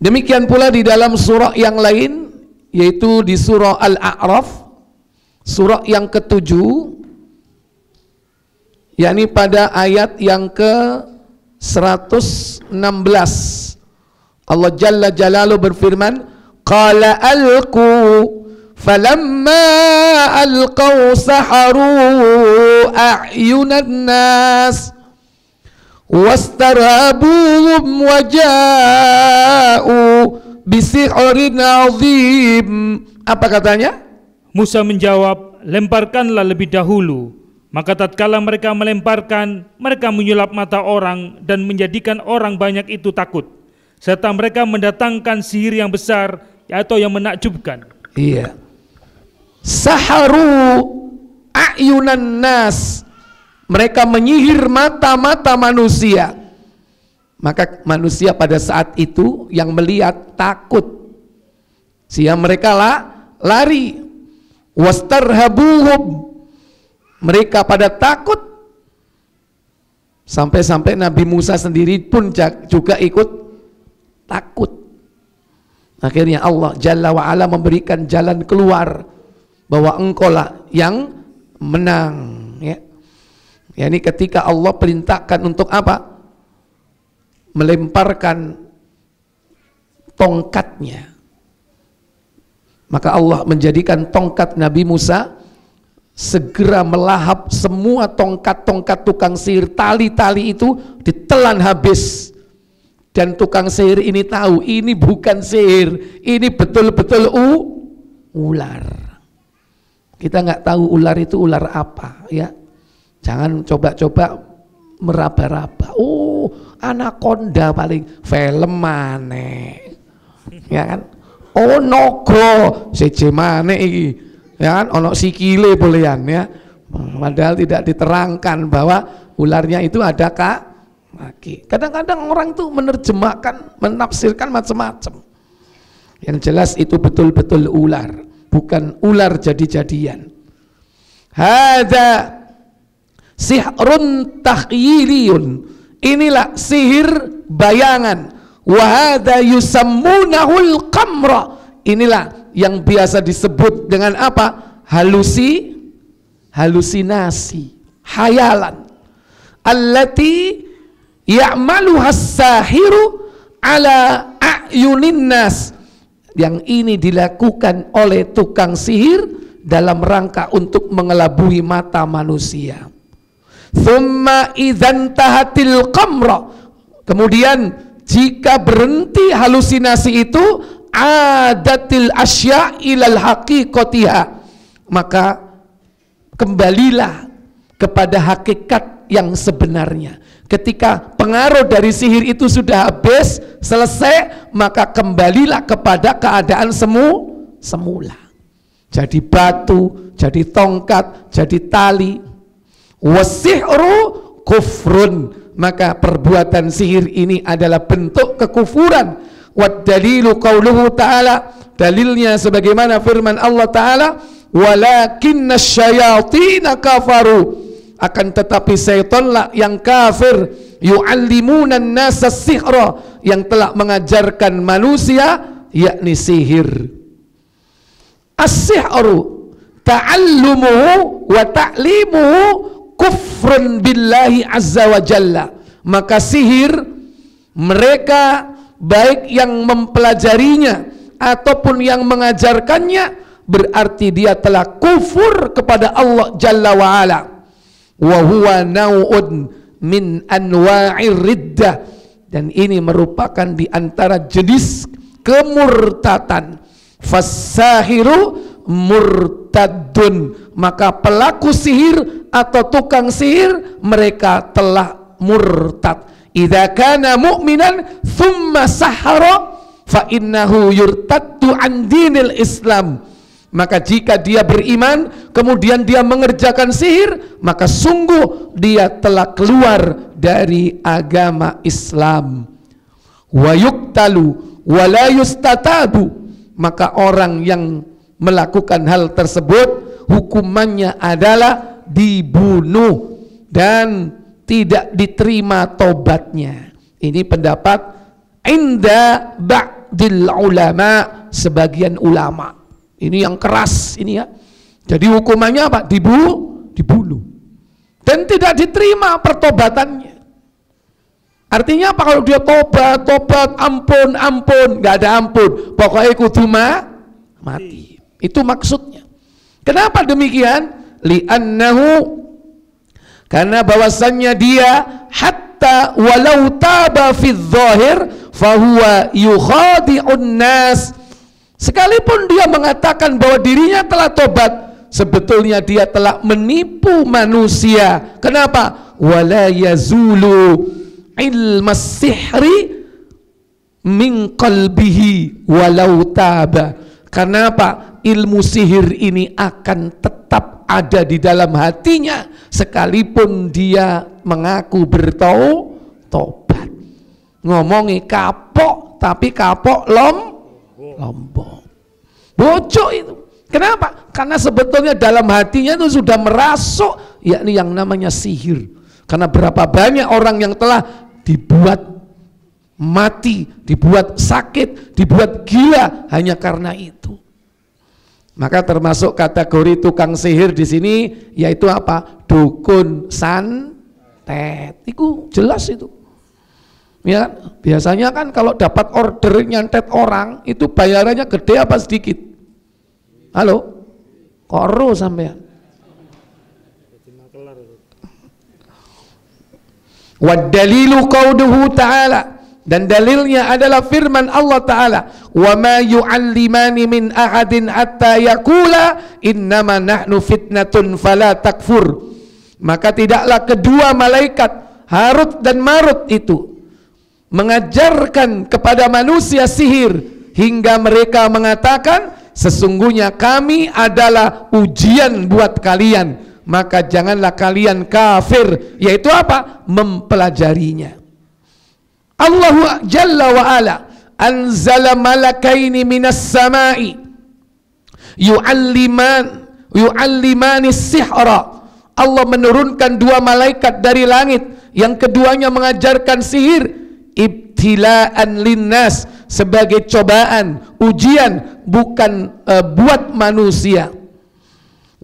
Demikian pula di dalam surah yang lain, yaitu di surah Al-A'raf, surah yang ke-7, yakni pada ayat yang ke-116. Allah Jalla Jalaluhu berfirman, qala alqu falamma alqaw saharu a'yunan nas wastarhabuhum waja'u bisihrin azim. Apa katanya? Musa menjawab, lemparkanlah lebih dahulu. Maka tatkala mereka melemparkan, mereka menyulap mata orang dan menjadikan orang banyak itu takut, serta mereka mendatangkan sihir yang besar atau yang menakjubkan. Iya. Saharu a'yunan nas, mereka menyihir mata-mata manusia. Maka manusia pada saat itu yang melihat takut, sehingga mereka lari. Wastarhabuhum, mereka pada takut, sampai-sampai Nabi Musa sendiri pun juga ikut takut. Akhirnya Allah Jalla wa'ala memberikan jalan keluar, bahwa engkaulah yang menang, ya. Yani ketika Allah perintahkan untuk apa? Melemparkan tongkatnya, maka Allah menjadikan tongkat Nabi Musa segera melahap semua tongkat-tongkat tukang sihir. Tali-tali itu ditelan habis, dan tukang sihir ini tahu ini bukan sihir, ini betul-betul ular. Kita nggak tahu ular itu ular apa, ya. Jangan coba-coba meraba-raba. Oh, anaconda paling film maneh, ya kan? Oh naga seje maneh iki. Ya kan ono sikile bolehan ya. Padahal tidak diterangkan bahwa ularnya itu ada kaki. Kadang-kadang orang tuh menerjemahkan, menafsirkan macam-macam. Yang jelas itu betul-betul ular, bukan ular jadi-jadian. Hadza sihrun takhyiliyun. Inilah sihir bayangan. Wa hadza yusammunahul qamra. Inilah yang biasa disebut dengan apa? Halusinasi, hayalan. Allati ya'maluha as-sahiru ala a'yunin nas. Yang ini dilakukan oleh tukang sihir dalam rangka untuk mengelabui mata manusia. Thumma idzan tahatil qamra. Kemudian jika berhenti halusinasi itu, adatil asya ilal haqiqatiha, maka kembalilah kepada hakikat yang sebenarnya. Ketika pengaruh dari sihir itu sudah habis, selesai, maka kembalilah kepada keadaan semula. Jadi batu, jadi tongkat, jadi tali. Wasihru kufrun, maka perbuatan sihir ini adalah bentuk kekufuran. Wad dalilu qauluhu ta'ala, dalilnya sebagaimana firman Allah Ta'ala, walakinna syayatina kafaru, akan tetapi syaitanlah yang kafir, yu'allimuna an-nasa sihra, yang telah mengajarkan manusia yakni sihir. As-sihru ta'allumuhu wa ta'limuhu kufrun billahi azza wa jalla. Maka sihir, mereka baik yang mempelajarinya ataupun yang mengajarkannya, berarti dia telah kufur kepada Allah Jalla wa'ala. Wa huwa naw'un min anwa'ir riddah, dan ini merupakan di antara jenis kemurtatan. Fassahiru murtadun, maka pelaku sihir atau tukang sihir mereka telah murtad. Idza kana mu'minan thumma sahara fa innahu yurtaddu an dinil Islam. Maka jika dia beriman kemudian dia mengerjakan sihir, maka sungguh dia telah keluar dari agama Islam. Wa yuqtalu wa la yustatabu, maka orang yang melakukan hal tersebut hukumannya adalah dibunuh dan tidak diterima tobatnya. Ini pendapat inda ba'dil ulama, sebagian ulama. Ini yang keras ini ya. Jadi hukumannya apa? Dibunuh. Dan tidak diterima pertobatannya. Artinya apa? Kalau dia tobat, ampun, nggak ada ampun. Pokoknya kudu mati. Itu maksudnya. Kenapa demikian? Li'annahu, karena bahwasannya dia hatta walau taba fi dzahir fahuwa yukhadi'un nas, sekalipun dia mengatakan bahwa dirinya telah tobat, sebetulnya dia telah menipu manusia. Kenapa? Wala yazulu ilmas sihri min qalbihi walau taba. Karena apa? Ilmu sihir ini akan tetap ada di dalam hatinya sekalipun dia mengaku bertobat. Ngomongi kapok tapi kapok lombok. Bocok itu. Kenapa? Karena sebetulnya dalam hatinya itu sudah merasuk yakni yang namanya sihir. Karena berapa banyak orang yang telah dibuat mati, dibuat sakit, dibuat gila hanya karena itu. Maka termasuk kategori tukang sihir di sini yaitu apa? Dukun santet. Itu jelas itu. Ya, biasanya kan kalau dapat order nyantet orang itu bayarannya gede apa sedikit? Halo? Koro sampean. Wa dalilu qauluhu ta'ala, dan dalilnya adalah firman Allah Ta'ala, wa ma yu'allimani min ahadin hatta yaqula innama nahnu fitnatun fala takfur. Maka tidaklah kedua malaikat Harut dan Marut itu mengajarkan kepada manusia sihir hingga mereka mengatakan sesungguhnya kami adalah ujian buat kalian, maka janganlah kalian kafir, yaitu apa? Mempelajarinya. Allah Jalla wa Ala anzala malakaini minas samai yu'allimani sihra. Allah menurunkan dua malaikat dari langit, yang keduanya mengajarkan sihir, ibtilaan linnas, sebagai cobaan, ujian, bukan buat manusia.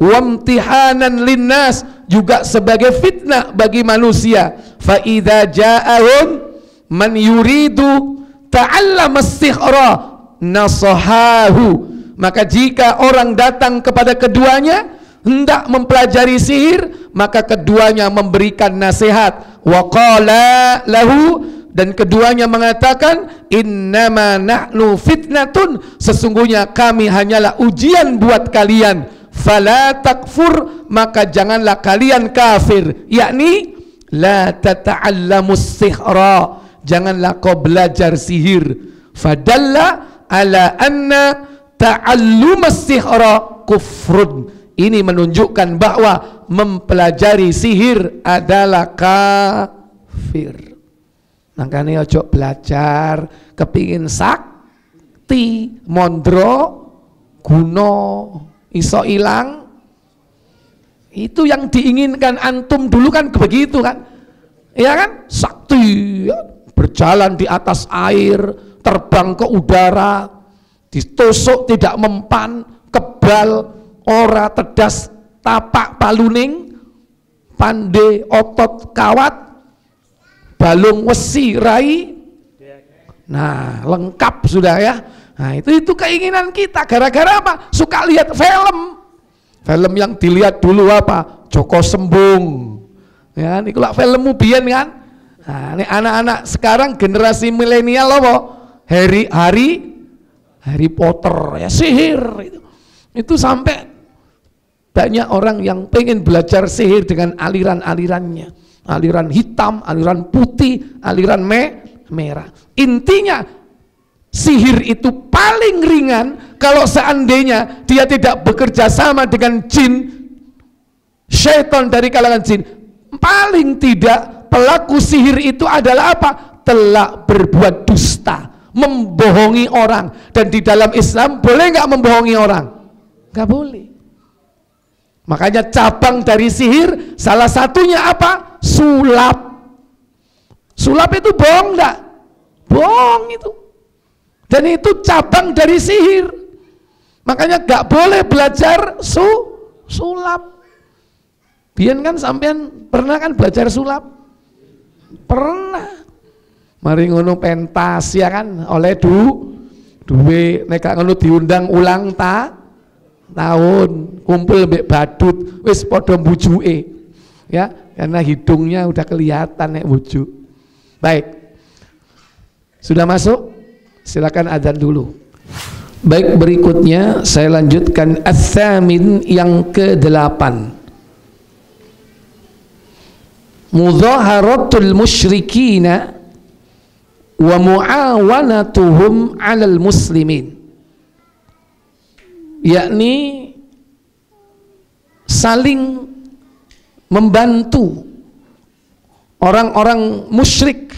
Wamtihanan linnas, juga sebagai fitnah bagi manusia. Fa idza ja'ahum man yuridu ta'allama as-sihra nasahahu, maka jika orang datang kepada keduanya hendak mempelajari sihir, maka keduanya memberikan nasihat. Wa qala lahu, dan keduanya mengatakan innama nahnu fitnatun, sesungguhnya kami hanyalah ujian buat kalian. Fala takfur, maka janganlah kalian kafir, yakni la tata'allamus sihra, janganlah kau belajar sihir. Fadalla ala anna ta'allumas sihra kufrun, ini menunjukkan bahwa mempelajari sihir adalah kafir. Makanya ojo belajar kepingin sakti, mondro guno iso ilang. Itu yang diinginkan antum dulu kan begitu kan, ya kan? Sakti, berjalan di atas air, terbang ke udara, ditusuk tidak mempan, kebal, ora tedas tapak paluning, pande otot kawat, balung wesi rai. Nah, lengkap sudah ya. Nah, itu keinginan kita. Gara-gara apa? Suka lihat film. Film yang dilihat dulu apa? Joko Sembung. Ya, ini kalau filmmu biyen kan. Nah, ini anak-anak sekarang generasi milenial apa? Harry Potter ya, sihir itu. Itu sampai banyak orang yang pengen belajar sihir dengan aliran-alirannya, aliran hitam, aliran putih, aliran merah. Intinya sihir itu paling ringan kalau seandainya dia tidak bekerja sama dengan jin, syaitan dari kalangan jin. Paling tidak pelaku sihir itu adalah apa? Telah berbuat dusta, membohongi orang. Dan di dalam Islam boleh nggak membohongi orang? Nggak boleh. Makanya cabang dari sihir salah satunya apa? Sulap. Sulap itu bohong enggak? Bohong itu. Dan itu cabang dari sihir. Makanya nggak boleh belajar sulap. Biyen kan sampean pernah kan belajar sulap? Pernah. Mari ngono pentas ya kan, oleh duwe nek ngono diundang ulang tahun, kumpul mbek badut, wis padha mbujuke. Ya, karena hidungnya udah kelihatan nek bujuk. Baik. Sudah masuk? Silakan adzan dulu. Baik, berikutnya saya lanjutkan as-samin yang ke-8. Mudhaharatul musyrikina wa muawanatuhum 'alal muslimin, yakni saling membantu orang-orang musyrik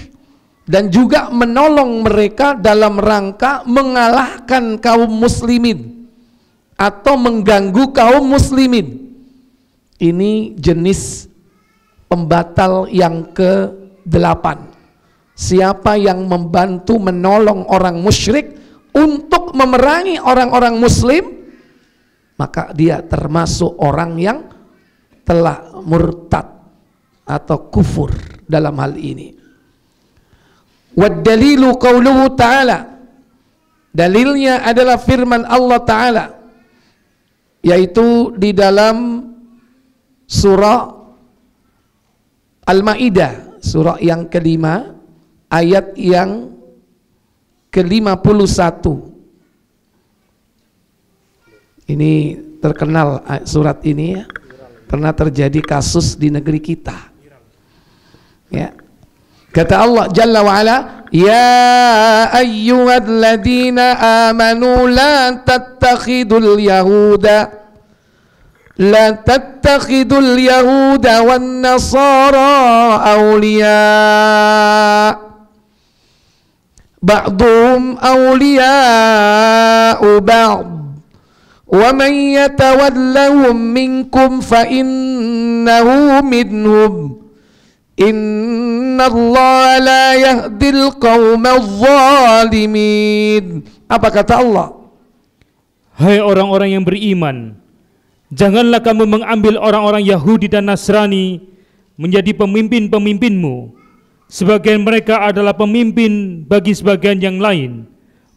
dan juga menolong mereka dalam rangka mengalahkan kaum muslimin atau mengganggu kaum muslimin. Ini jenis pembatal yang ke-8. Siapa yang membantu menolong orang musyrik untuk memerangi orang-orang muslim, maka dia termasuk orang yang telah murtad atau kufur dalam hal ini. Wad dalilu qauluhu ta'ala, dalilnya adalah firman Allah Ta'ala, yaitu di dalam surah Al-Maidah, surah yang ke-5, ayat yang ke-51. Ini terkenal surat ini ya, pernah terjadi kasus di negeri kita ya. Kata Allah Jalla wa Ala, ya ayyuhalladzina amanu la tattakhidul yahuda wan nasara awliya ba'dhum awliya'u ba'd wa man yatawallahum minkum fa innahu minhum innallaha la yahdil qaumadz zalimin. Apa kata Allah? Hai orang-orang yang beriman, janganlah kamu mengambil orang-orang Yahudi dan Nasrani menjadi pemimpin-pemimpinmu. Sebagian mereka adalah pemimpin bagi sebagian yang lain.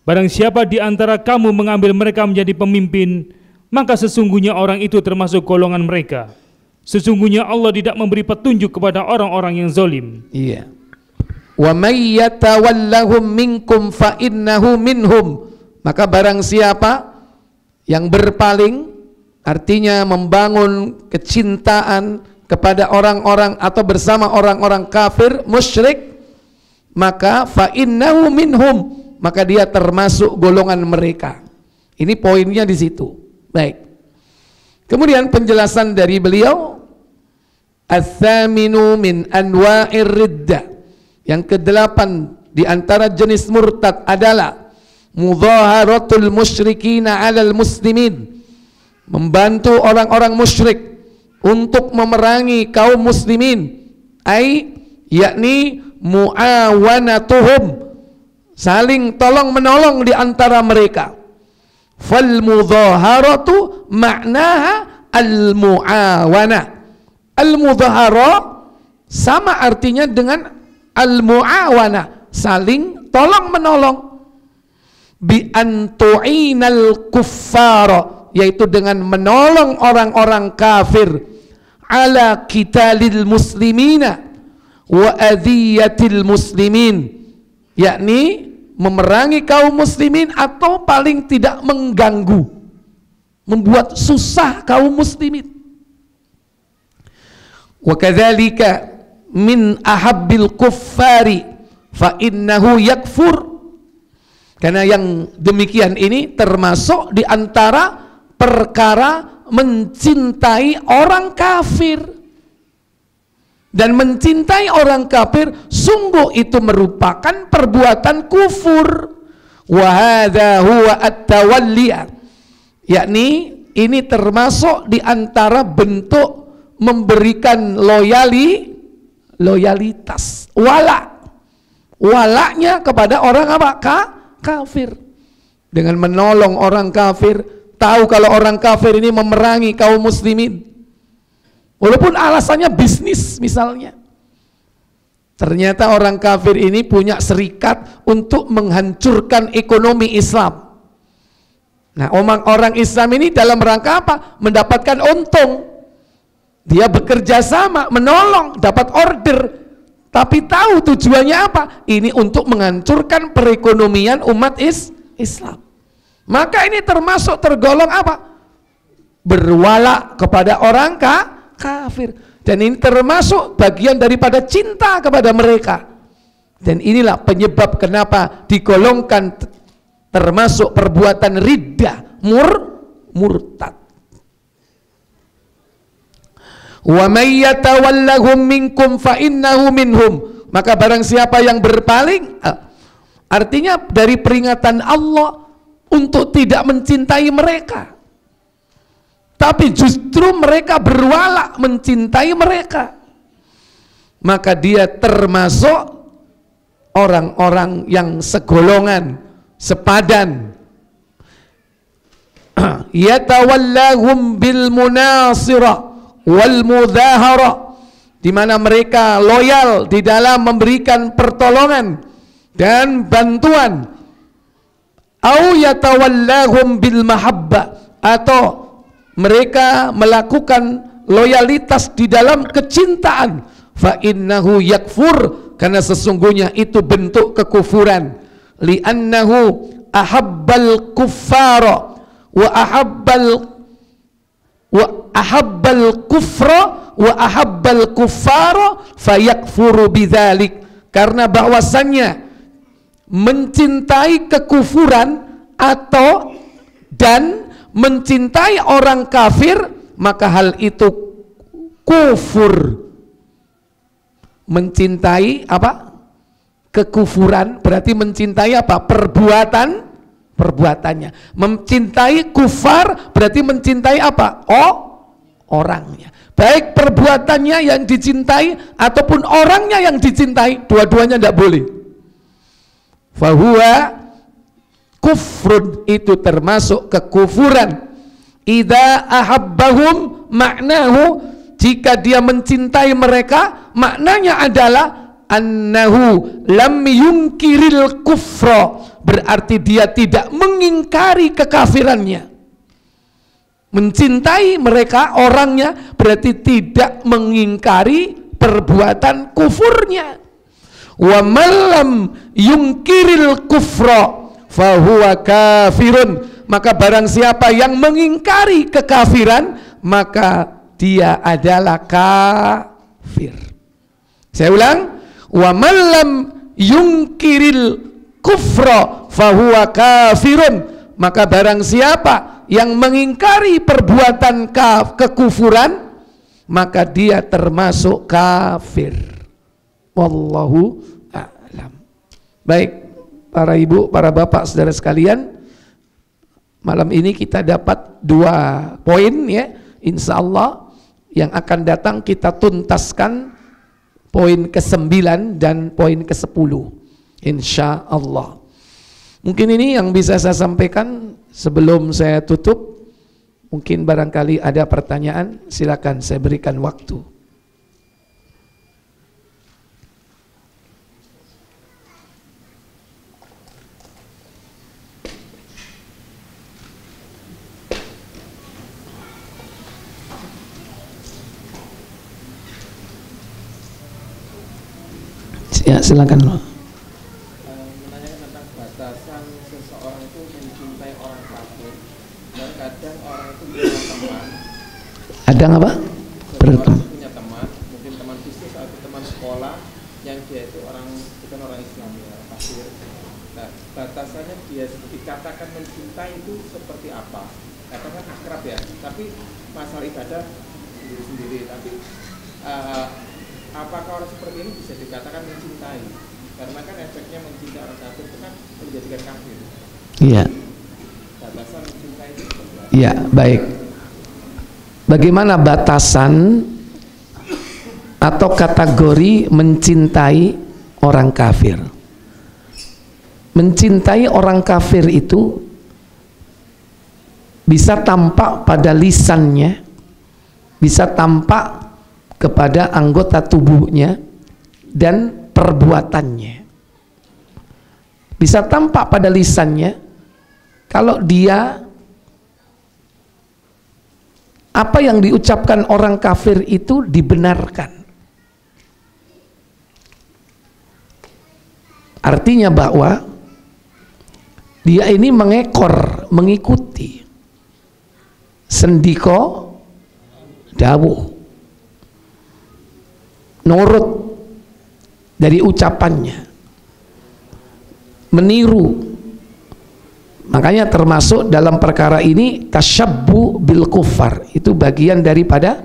Barang siapa di antara kamu mengambil mereka menjadi pemimpin, maka sesungguhnya orang itu termasuk golongan mereka. Sesungguhnya Allah tidak memberi petunjuk kepada orang-orang yang zalim. Iya. Wa may yatawallahum minkum fa innahu minhum. Maka barang siapa yang berpaling, artinya membangun kecintaan kepada orang-orang atau bersama orang-orang kafir musyrik, maka fa innahu minhum, maka dia termasuk golongan mereka. Ini poinnya di situ. Baik. Kemudian penjelasan dari beliau, ats-tsaminu min anwa'ir riddah. Yang kedelapan di antara jenis murtad adalah mudhaharatul musyrikina 'alal muslimin. Membantu orang-orang musyrik untuk memerangi kaum muslimin. Yakni muawanatuhum, saling tolong menolong di antara mereka. Fal mudhaharatu maknaha al muawana. Al mudhahara sama artinya dengan al muawana, saling tolong menolong. Bi antu'inal kuffara, yaitu dengan menolong orang-orang kafir, ala qitalil muslimina wa adhiyatil muslimin, yakni memerangi kaum muslimin atau paling tidak mengganggu, membuat susah kaum muslimin. Wa kadzalika min ahabbil kuffari fa innahu yakfur. Karena yang demikian ini termasuk di antara perkara mencintai orang kafir. Dan mencintai orang kafir sungguh itu merupakan perbuatan kufur. Wa hadza huwa at-tawalli, yakni ini termasuk di antara bentuk memberikan loyalitas, walaknya kepada orang apa? Kafir. Dengan menolong orang kafir, tahu kalau orang kafir ini memerangi kaum muslimin, walaupun alasannya bisnis misalnya. Ternyata orang kafir ini punya serikat untuk menghancurkan ekonomi Islam. Nah, orang Islam ini dalam rangka apa? Mendapatkan untung. Dia bekerja sama, menolong, dapat order, tapi tahu tujuannya apa? Ini untuk menghancurkan perekonomian umat Islam. Maka ini termasuk tergolong apa? Berwala kepada orang kafir. Dan ini termasuk bagian daripada cinta kepada mereka. Dan inilah penyebab kenapa digolongkan termasuk perbuatan riddah, murtad. Wa may yatawallahum minkum fa innahu minhum. Maka barang siapa yang berpaling, artinya dari peringatan Allah untuk tidak mencintai mereka, tapi justru mereka berwala mencintai mereka, maka dia termasuk orang-orang yang segolongan, sepadan. Yatawallahum bil munasirah wal mudahara, di mana mereka loyal di dalam memberikan pertolongan dan bantuan. Au yatawallahum bil mahabbah, atau mereka melakukan loyalitas di dalam kecintaan. Fa innahu yakfur, karena sesungguhnya itu bentuk kekufuran. Li'annahu ahabbal kuffara wa ahabbal kufra wa ahabbal kuffara fayakfuru bidzalik, Karena bahwasannya mencintai kekufuran dan mencintai orang kafir, maka hal itu kufur. Mencintai apa? Kekufuran berarti mencintai apa? Perbuatannya. Mencintai kufar berarti mencintai apa? Orangnya. Baik perbuatannya yang dicintai ataupun orangnya yang dicintai, dua-duanya tidak boleh. Fahuwa kufrun, itu termasuk kekufuran. Idza ahabbahum maknahu, jika dia mencintai mereka, maknanya adalah annahu lam yunkiril kufra, berarti dia tidak mengingkari kekafirannya. Mencintai mereka orangnya berarti tidak mengingkari perbuatan kufurnya. Wa malam yunkiril kufra fahuwa kafirun, maka barang siapa yang mengingkari kekafiran maka dia adalah kafir. Saya ulang, wa malam yunkiril kufra fahuwa kafirun, maka barang siapa yang mengingkari perbuatan kekufuran maka dia termasuk kafir. Wallahu a'lam. Baik, para ibu, para bapak, saudara sekalian, malam ini kita dapat 2 poin ya. Insya Allah yang akan datang kita tuntaskan poin ke-9 dan poin ke-10. Insya Allah. Mungkin ini yang bisa saya sampaikan sebelum saya tutup. Mungkin barangkali ada pertanyaan, silakan saya berikan waktu. Ya, silakan. Menanyakan tentang batasan seseorang itu mencintai orang kafir. Dan kadang orang itu punya teman. Ada apa? Berteman. Punya teman, mungkin teman bisnis atau teman sekolah yang dia itu bukan orang Islam ya, kafir. Nah, batasannya dia dikatakan mencintai itu seperti apa? Katakan akrab ya, tapi masalah ibadah sendiri-sendiri. Tapi apakah orang seperti ini bisa dikatakan mencintai? Karena kan efeknya mencintai orang kafir itu kan menjadikan kafir. Iya. Batasan mencintai itu seperti apa? Iya, baik. Bagaimana batasan atau kategori mencintai orang kafir? Mencintai orang kafir itu bisa tampak pada lisannya, bisa tampak kepada anggota tubuhnya dan perbuatannya. Bisa tampak pada lisannya kalau dia apa yang diucapkan orang kafir itu dibenarkan. Artinya bahwa dia ini mengekor, mengikuti sendiko dawuh, nurut dari ucapannya, meniru. Makanya termasuk dalam perkara ini tasyabbu bil kufar, itu bagian daripada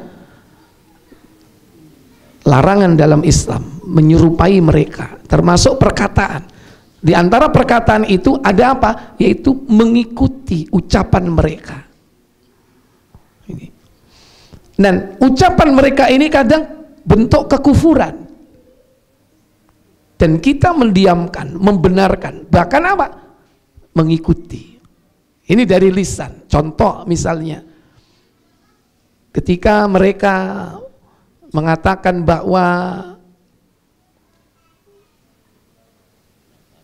larangan dalam Islam, menyerupai mereka. Termasuk perkataan. Di antara perkataan itu ada apa? Yaitu mengikuti ucapan mereka. Dan ucapan mereka ini kadang bentuk kekufuran. Dan kita mendiamkan, membenarkan, bahkan apa? Mengikuti. Ini dari lisan. Contoh misalnya, ketika mereka mengatakan bahwa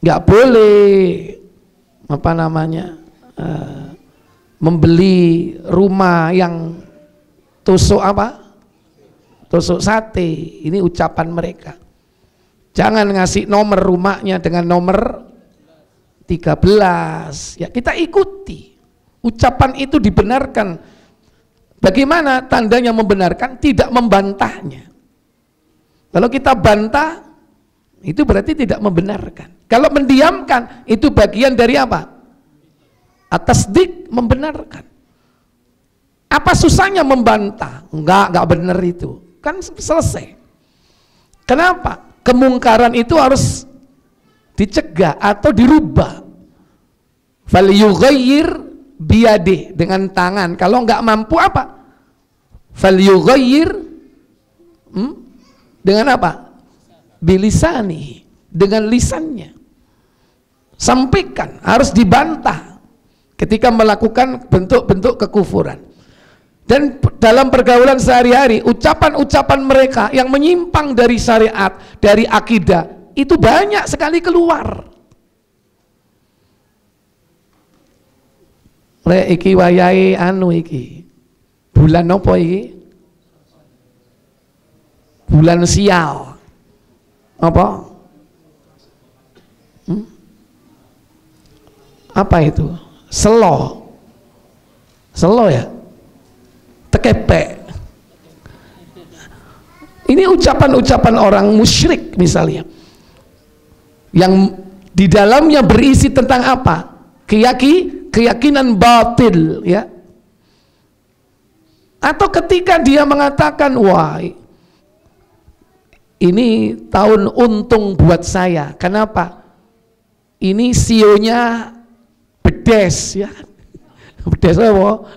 nggak boleh membeli rumah yang tusuk tusuk sate. Ini ucapan mereka. Jangan ngasih nomor rumahnya dengan nomor 13. Ya, kita ikuti. Ucapan itu dibenarkan. Bagaimana tandanya membenarkan? Tidak membantahnya. Kalau kita bantah, Itu berarti tidak membenarkan. Kalau mendiamkan, itu bagian dari apa? Atasdik, membenarkan. Apa susahnya membantah? Enggak benar itu. Kan selesai. Kenapa? Kemungkaran itu harus dicegah atau dirubah. Falyughayyir biyadih, dengan tangan. Kalau enggak mampu apa? Falyughayyir dengan apa? Bilisani, dengan lisannya. Sampaikan, harus dibantah ketika melakukan bentuk-bentuk kekufuran. Dan dalam pergaulan sehari-hari, ucapan-ucapan mereka yang menyimpang dari syariat, dari akidah, itu banyak sekali keluar. Rek iki wayahe anu iki. Bulan apa iki? Bulan sial. Apa? Apa itu? Selo. Selo ya? Tekepek. Ini ucapan-ucapan orang musyrik misalnya, yang di dalamnya berisi tentang apa? Keyakinan batil, ya. Atau ketika dia mengatakan, wah, ini tahun untung buat saya. Kenapa? Ini sionya bedes, ya. Bedes apa?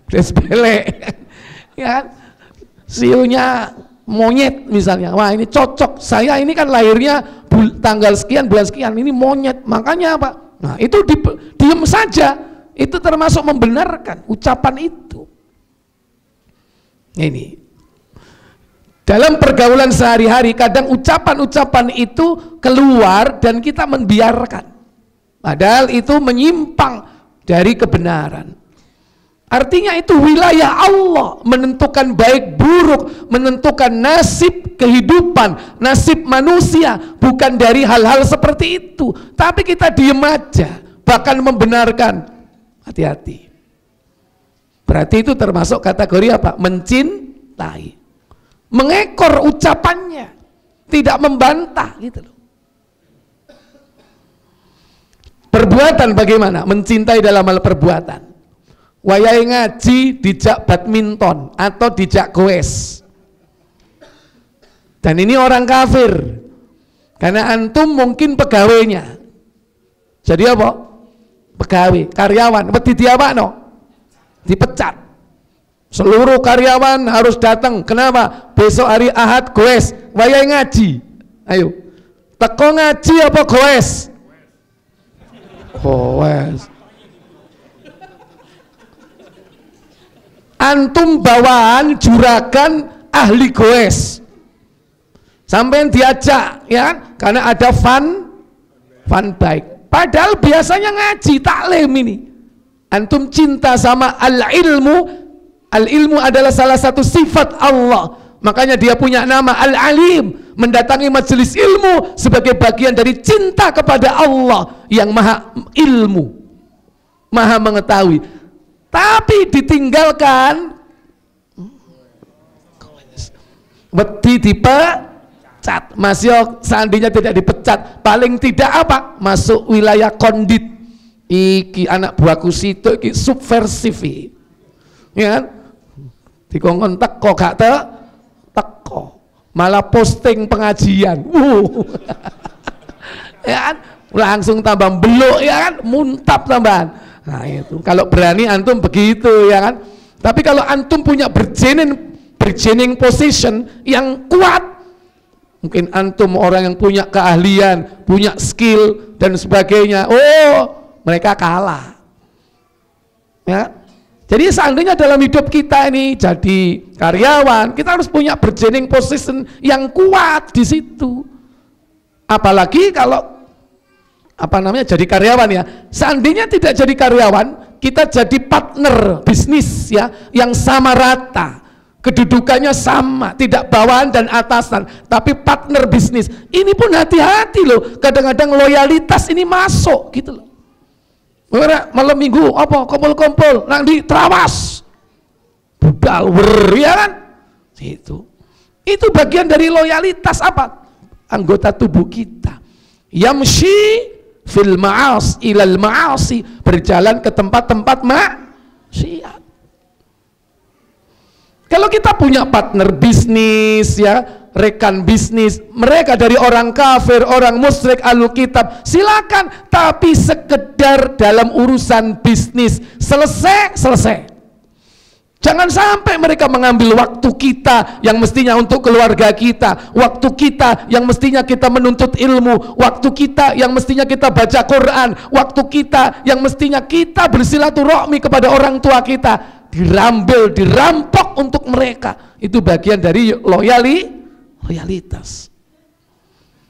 Bedes belek. Ya. Sionya monyet misalnya. Wah, ini cocok. Saya ini kan lahirnya tanggal sekian, bulan sekian. Ini monyet. Makanya apa? Nah, itu diem saja. Itu termasuk membenarkan ucapan itu. Ini. Dalam pergaulan sehari-hari kadang ucapan-ucapan itu keluar dan kita membiarkan. Padahal itu menyimpang dari kebenaran. Artinya itu wilayah Allah, menentukan baik buruk, menentukan nasib kehidupan, nasib manusia, bukan dari hal-hal seperti itu. Tapi kita diem aja, bahkan membenarkan. Hati-hati. Berarti itu termasuk kategori apa? Mencintai. Mengekor ucapannya, tidak membantah gitu loh. Perbuatan bagaimana? Mencintai dalam hal perbuatan. Wayahe ngaji dijak badminton atau dijak goes. Dan ini orang kafir. Karena antum mungkin pegawainya. Jadi apa? Pegawai, karyawan, wedi diapakno? Dipecat. Seluruh karyawan harus datang. Kenapa? Besok hari Ahad goes, wayahe ngaji. Ayo. Teko ngaji apa goes? Goes. Antum bawaan juragan ahli goes. Sampai diajak, ya kan? Karena ada fun bike. Padahal biasanya ngaji taklim ini. Antum cinta sama al-ilmu. Al-ilmu adalah salah satu sifat Allah. Makanya dia punya nama Al-Alim. Mendatangi majelis ilmu sebagai bagian dari cinta kepada Allah yang maha ilmu, maha mengetahui. Tapi ditinggalkan, wedi dipecat. Masih seandainya tidak dipecat, paling tidak apa? Masuk wilayah kondit. Iki anak buahku situ, iki subversif. Ya kan? Dikongkon teko gak teko, malah posting pengajian. Ya kan? Langsung tambah beluk, ya kan? Muntap tambahan. Nah itu, kalau berani antum begitu, ya kan? Tapi kalau antum punya bargaining position yang kuat, mungkin antum orang yang punya keahlian, punya skill dan sebagainya, oh mereka kalah. Ya. Jadi seandainya dalam hidup kita ini jadi karyawan, kita harus punya bargaining position yang kuat di situ. Apalagi kalau jadi karyawan, ya. Seandainya tidak jadi karyawan, kita jadi partner bisnis, ya, yang sama rata. Kedudukannya sama, tidak bawahan dan atasan, tapi partner bisnis. Ini pun hati-hati loh. Kadang-kadang loyalitas ini masuk gitu loh. Malam minggu apa kumpul-kumpul nang di Trawas budal ya kan, itu bagian dari loyalitas apa? anggota tubuh kita. Yamshi fil ma'as ilal ma'asi, berjalan ke tempat-tempat maksiat. Kalau kita punya partner bisnis, ya, rekan bisnis, mereka dari orang kafir, orang musyrik, ahlul kitab, silakan, tapi sekedar dalam urusan bisnis, selesai. Jangan sampai mereka mengambil waktu kita yang mestinya untuk keluarga kita, waktu kita yang mestinya kita menuntut ilmu, waktu kita yang mestinya kita baca Quran, waktu kita yang mestinya kita bersilaturahmi kepada orang tua kita, dirampok untuk mereka. Itu bagian dari loyalitas.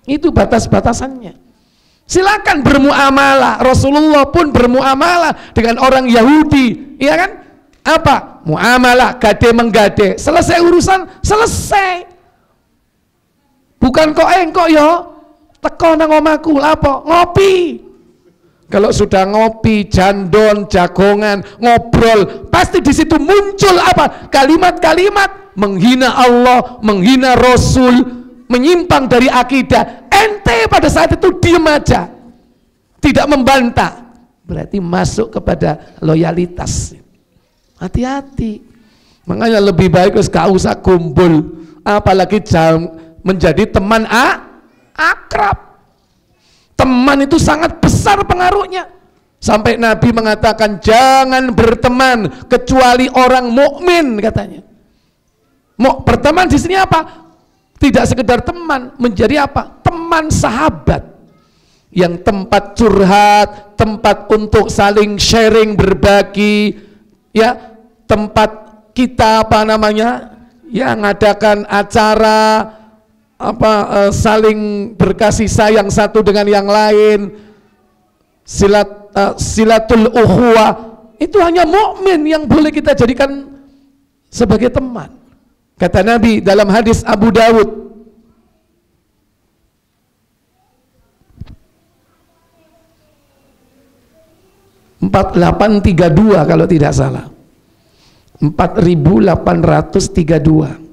Itu batas-batasannya. Silakan bermuamalah. Rasulullah pun bermuamalah dengan orang Yahudi, iya kan? Apa? Muamalah, gade menggade, selesai urusan, selesai. Bukan kok yo teko nang omaku lapo ngopi. Kalau sudah ngopi, jandon, jagongan, ngobrol, pasti di situ muncul apa? Kalimat-kalimat menghina Allah, menghina Rasul, menyimpang dari akidah. Ente pada saat itu diam aja, tidak membantah, berarti masuk kepada loyalitas. Hati-hati. Makanya lebih baik gak usah kumpul, apalagi menjadi teman akrab. Teman itu sangat besar pengaruhnya. Sampai Nabi mengatakan jangan berteman kecuali orang mukmin, katanya. Mau berteman di sini apa? Tidak sekedar teman, menjadi apa? Teman sahabat. Yang tempat curhat, tempat untuk saling sharing, berbagi, ya, tempat kita ngadakan acara saling berkasih sayang satu dengan yang lain, silatul ukhuwah, itu hanya mukmin yang boleh kita jadikan sebagai teman. Kata Nabi dalam hadis Abu Dawud, (4832) kalau tidak salah, 4832.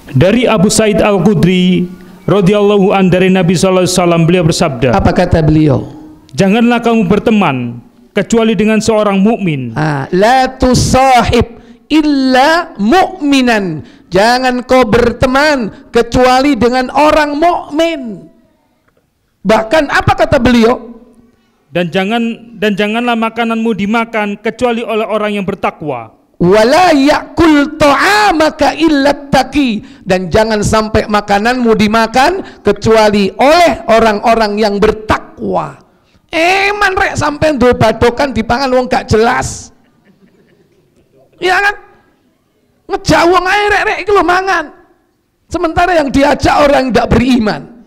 Dari Abu Sa'id Al-Khudri radhiyallahu an, dari Nabi sallallahu alaihi wasallam, beliau bersabda, apa kata beliau? Janganlah kamu berteman kecuali dengan seorang mukmin. La tusahib illa mu'minan. Jangan kau berteman kecuali dengan orang mukmin. Bahkan apa kata beliau? Dan janganlah makananmu dimakan kecuali oleh orang yang bertakwa. Wala yakul ta'amaka illa taqi, dan jangan sampai makananmu dimakan kecuali oleh orang-orang yang bertakwa. Man rek sampai duwe badokan dipangan wong gak jelas. Ya kan? Ngejawang ae rek iki lho mangan. Sementara yang diajak orang yang tidak beriman.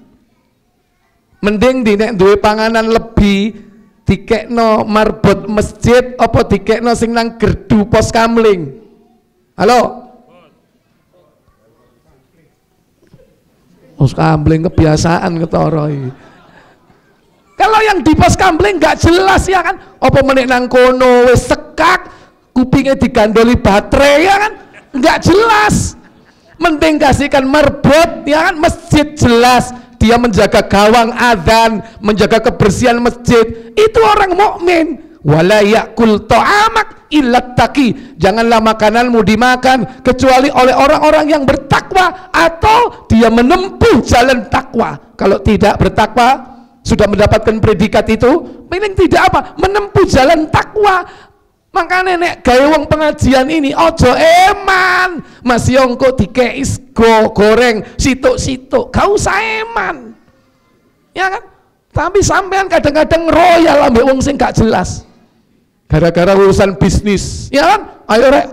Mending nek duwe panganan lebih dikekno marbot masjid apa dikekno sing nang gerdu pos kamling. Halo? Pos kamling kebiasaan ketara iki. Kalau yang di pos kamling nggak jelas, ya kan? Apa menek nang kono wis sekak, kupingnya digandoli baterai, ya kan? Nggak jelas. Mending kasihkan marbot, ya kan? Masjid jelas, dia menjaga gawang adzan, menjaga kebersihan masjid. Itu orang mukmin. Wala yakul ta'amak illa taqi. Janganlah makananmu dimakan kecuali oleh orang-orang yang bertakwa atau dia menempuh jalan takwa. Kalau tidak bertakwa, sudah mendapatkan predikat itu, paling tidak apa? Menempuh jalan takwa. Makanya nek gawe wong pengajian ini ojo eman. Mas Yongko dikei sego goreng situk-situk, gak usah eman. Ya kan? Tapi sampean kadang-kadang royal ambek wong sing gak jelas. Gara-gara urusan bisnis, ya kan? Ayo rek,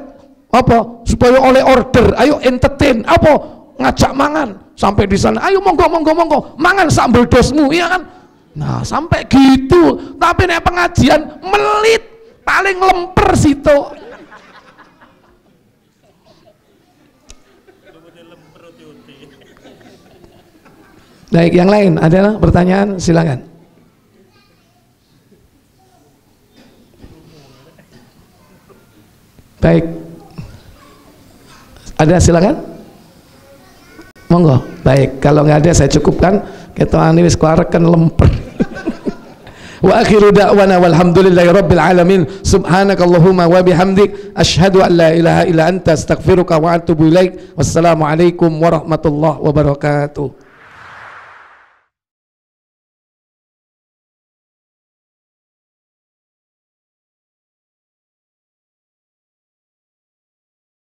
apa? Supaya oleh order, ayo entertain, apa? Ngajak mangan. Sampai di sana, ayo monggo mangan sambal dosmu, ya kan? Nah, sampai gitu. Tapi nek pengajian melit, paling lemper situ. Baik, yang lain adalah pertanyaan, silakan. Baik, ada, silakan. Monggo. Baik, kalau nggak ada saya cukupkan. Kita ini wis keluarkan lemper. Wa akhiru da'wana walhamdulillahi rabbil alamin. Subhanakallahumma wa bihamdik asyhadu an la ilaha illa anta astaghfiruka wa atubu ilaik. Wassalamualaikum warahmatullahi wabarakatuh.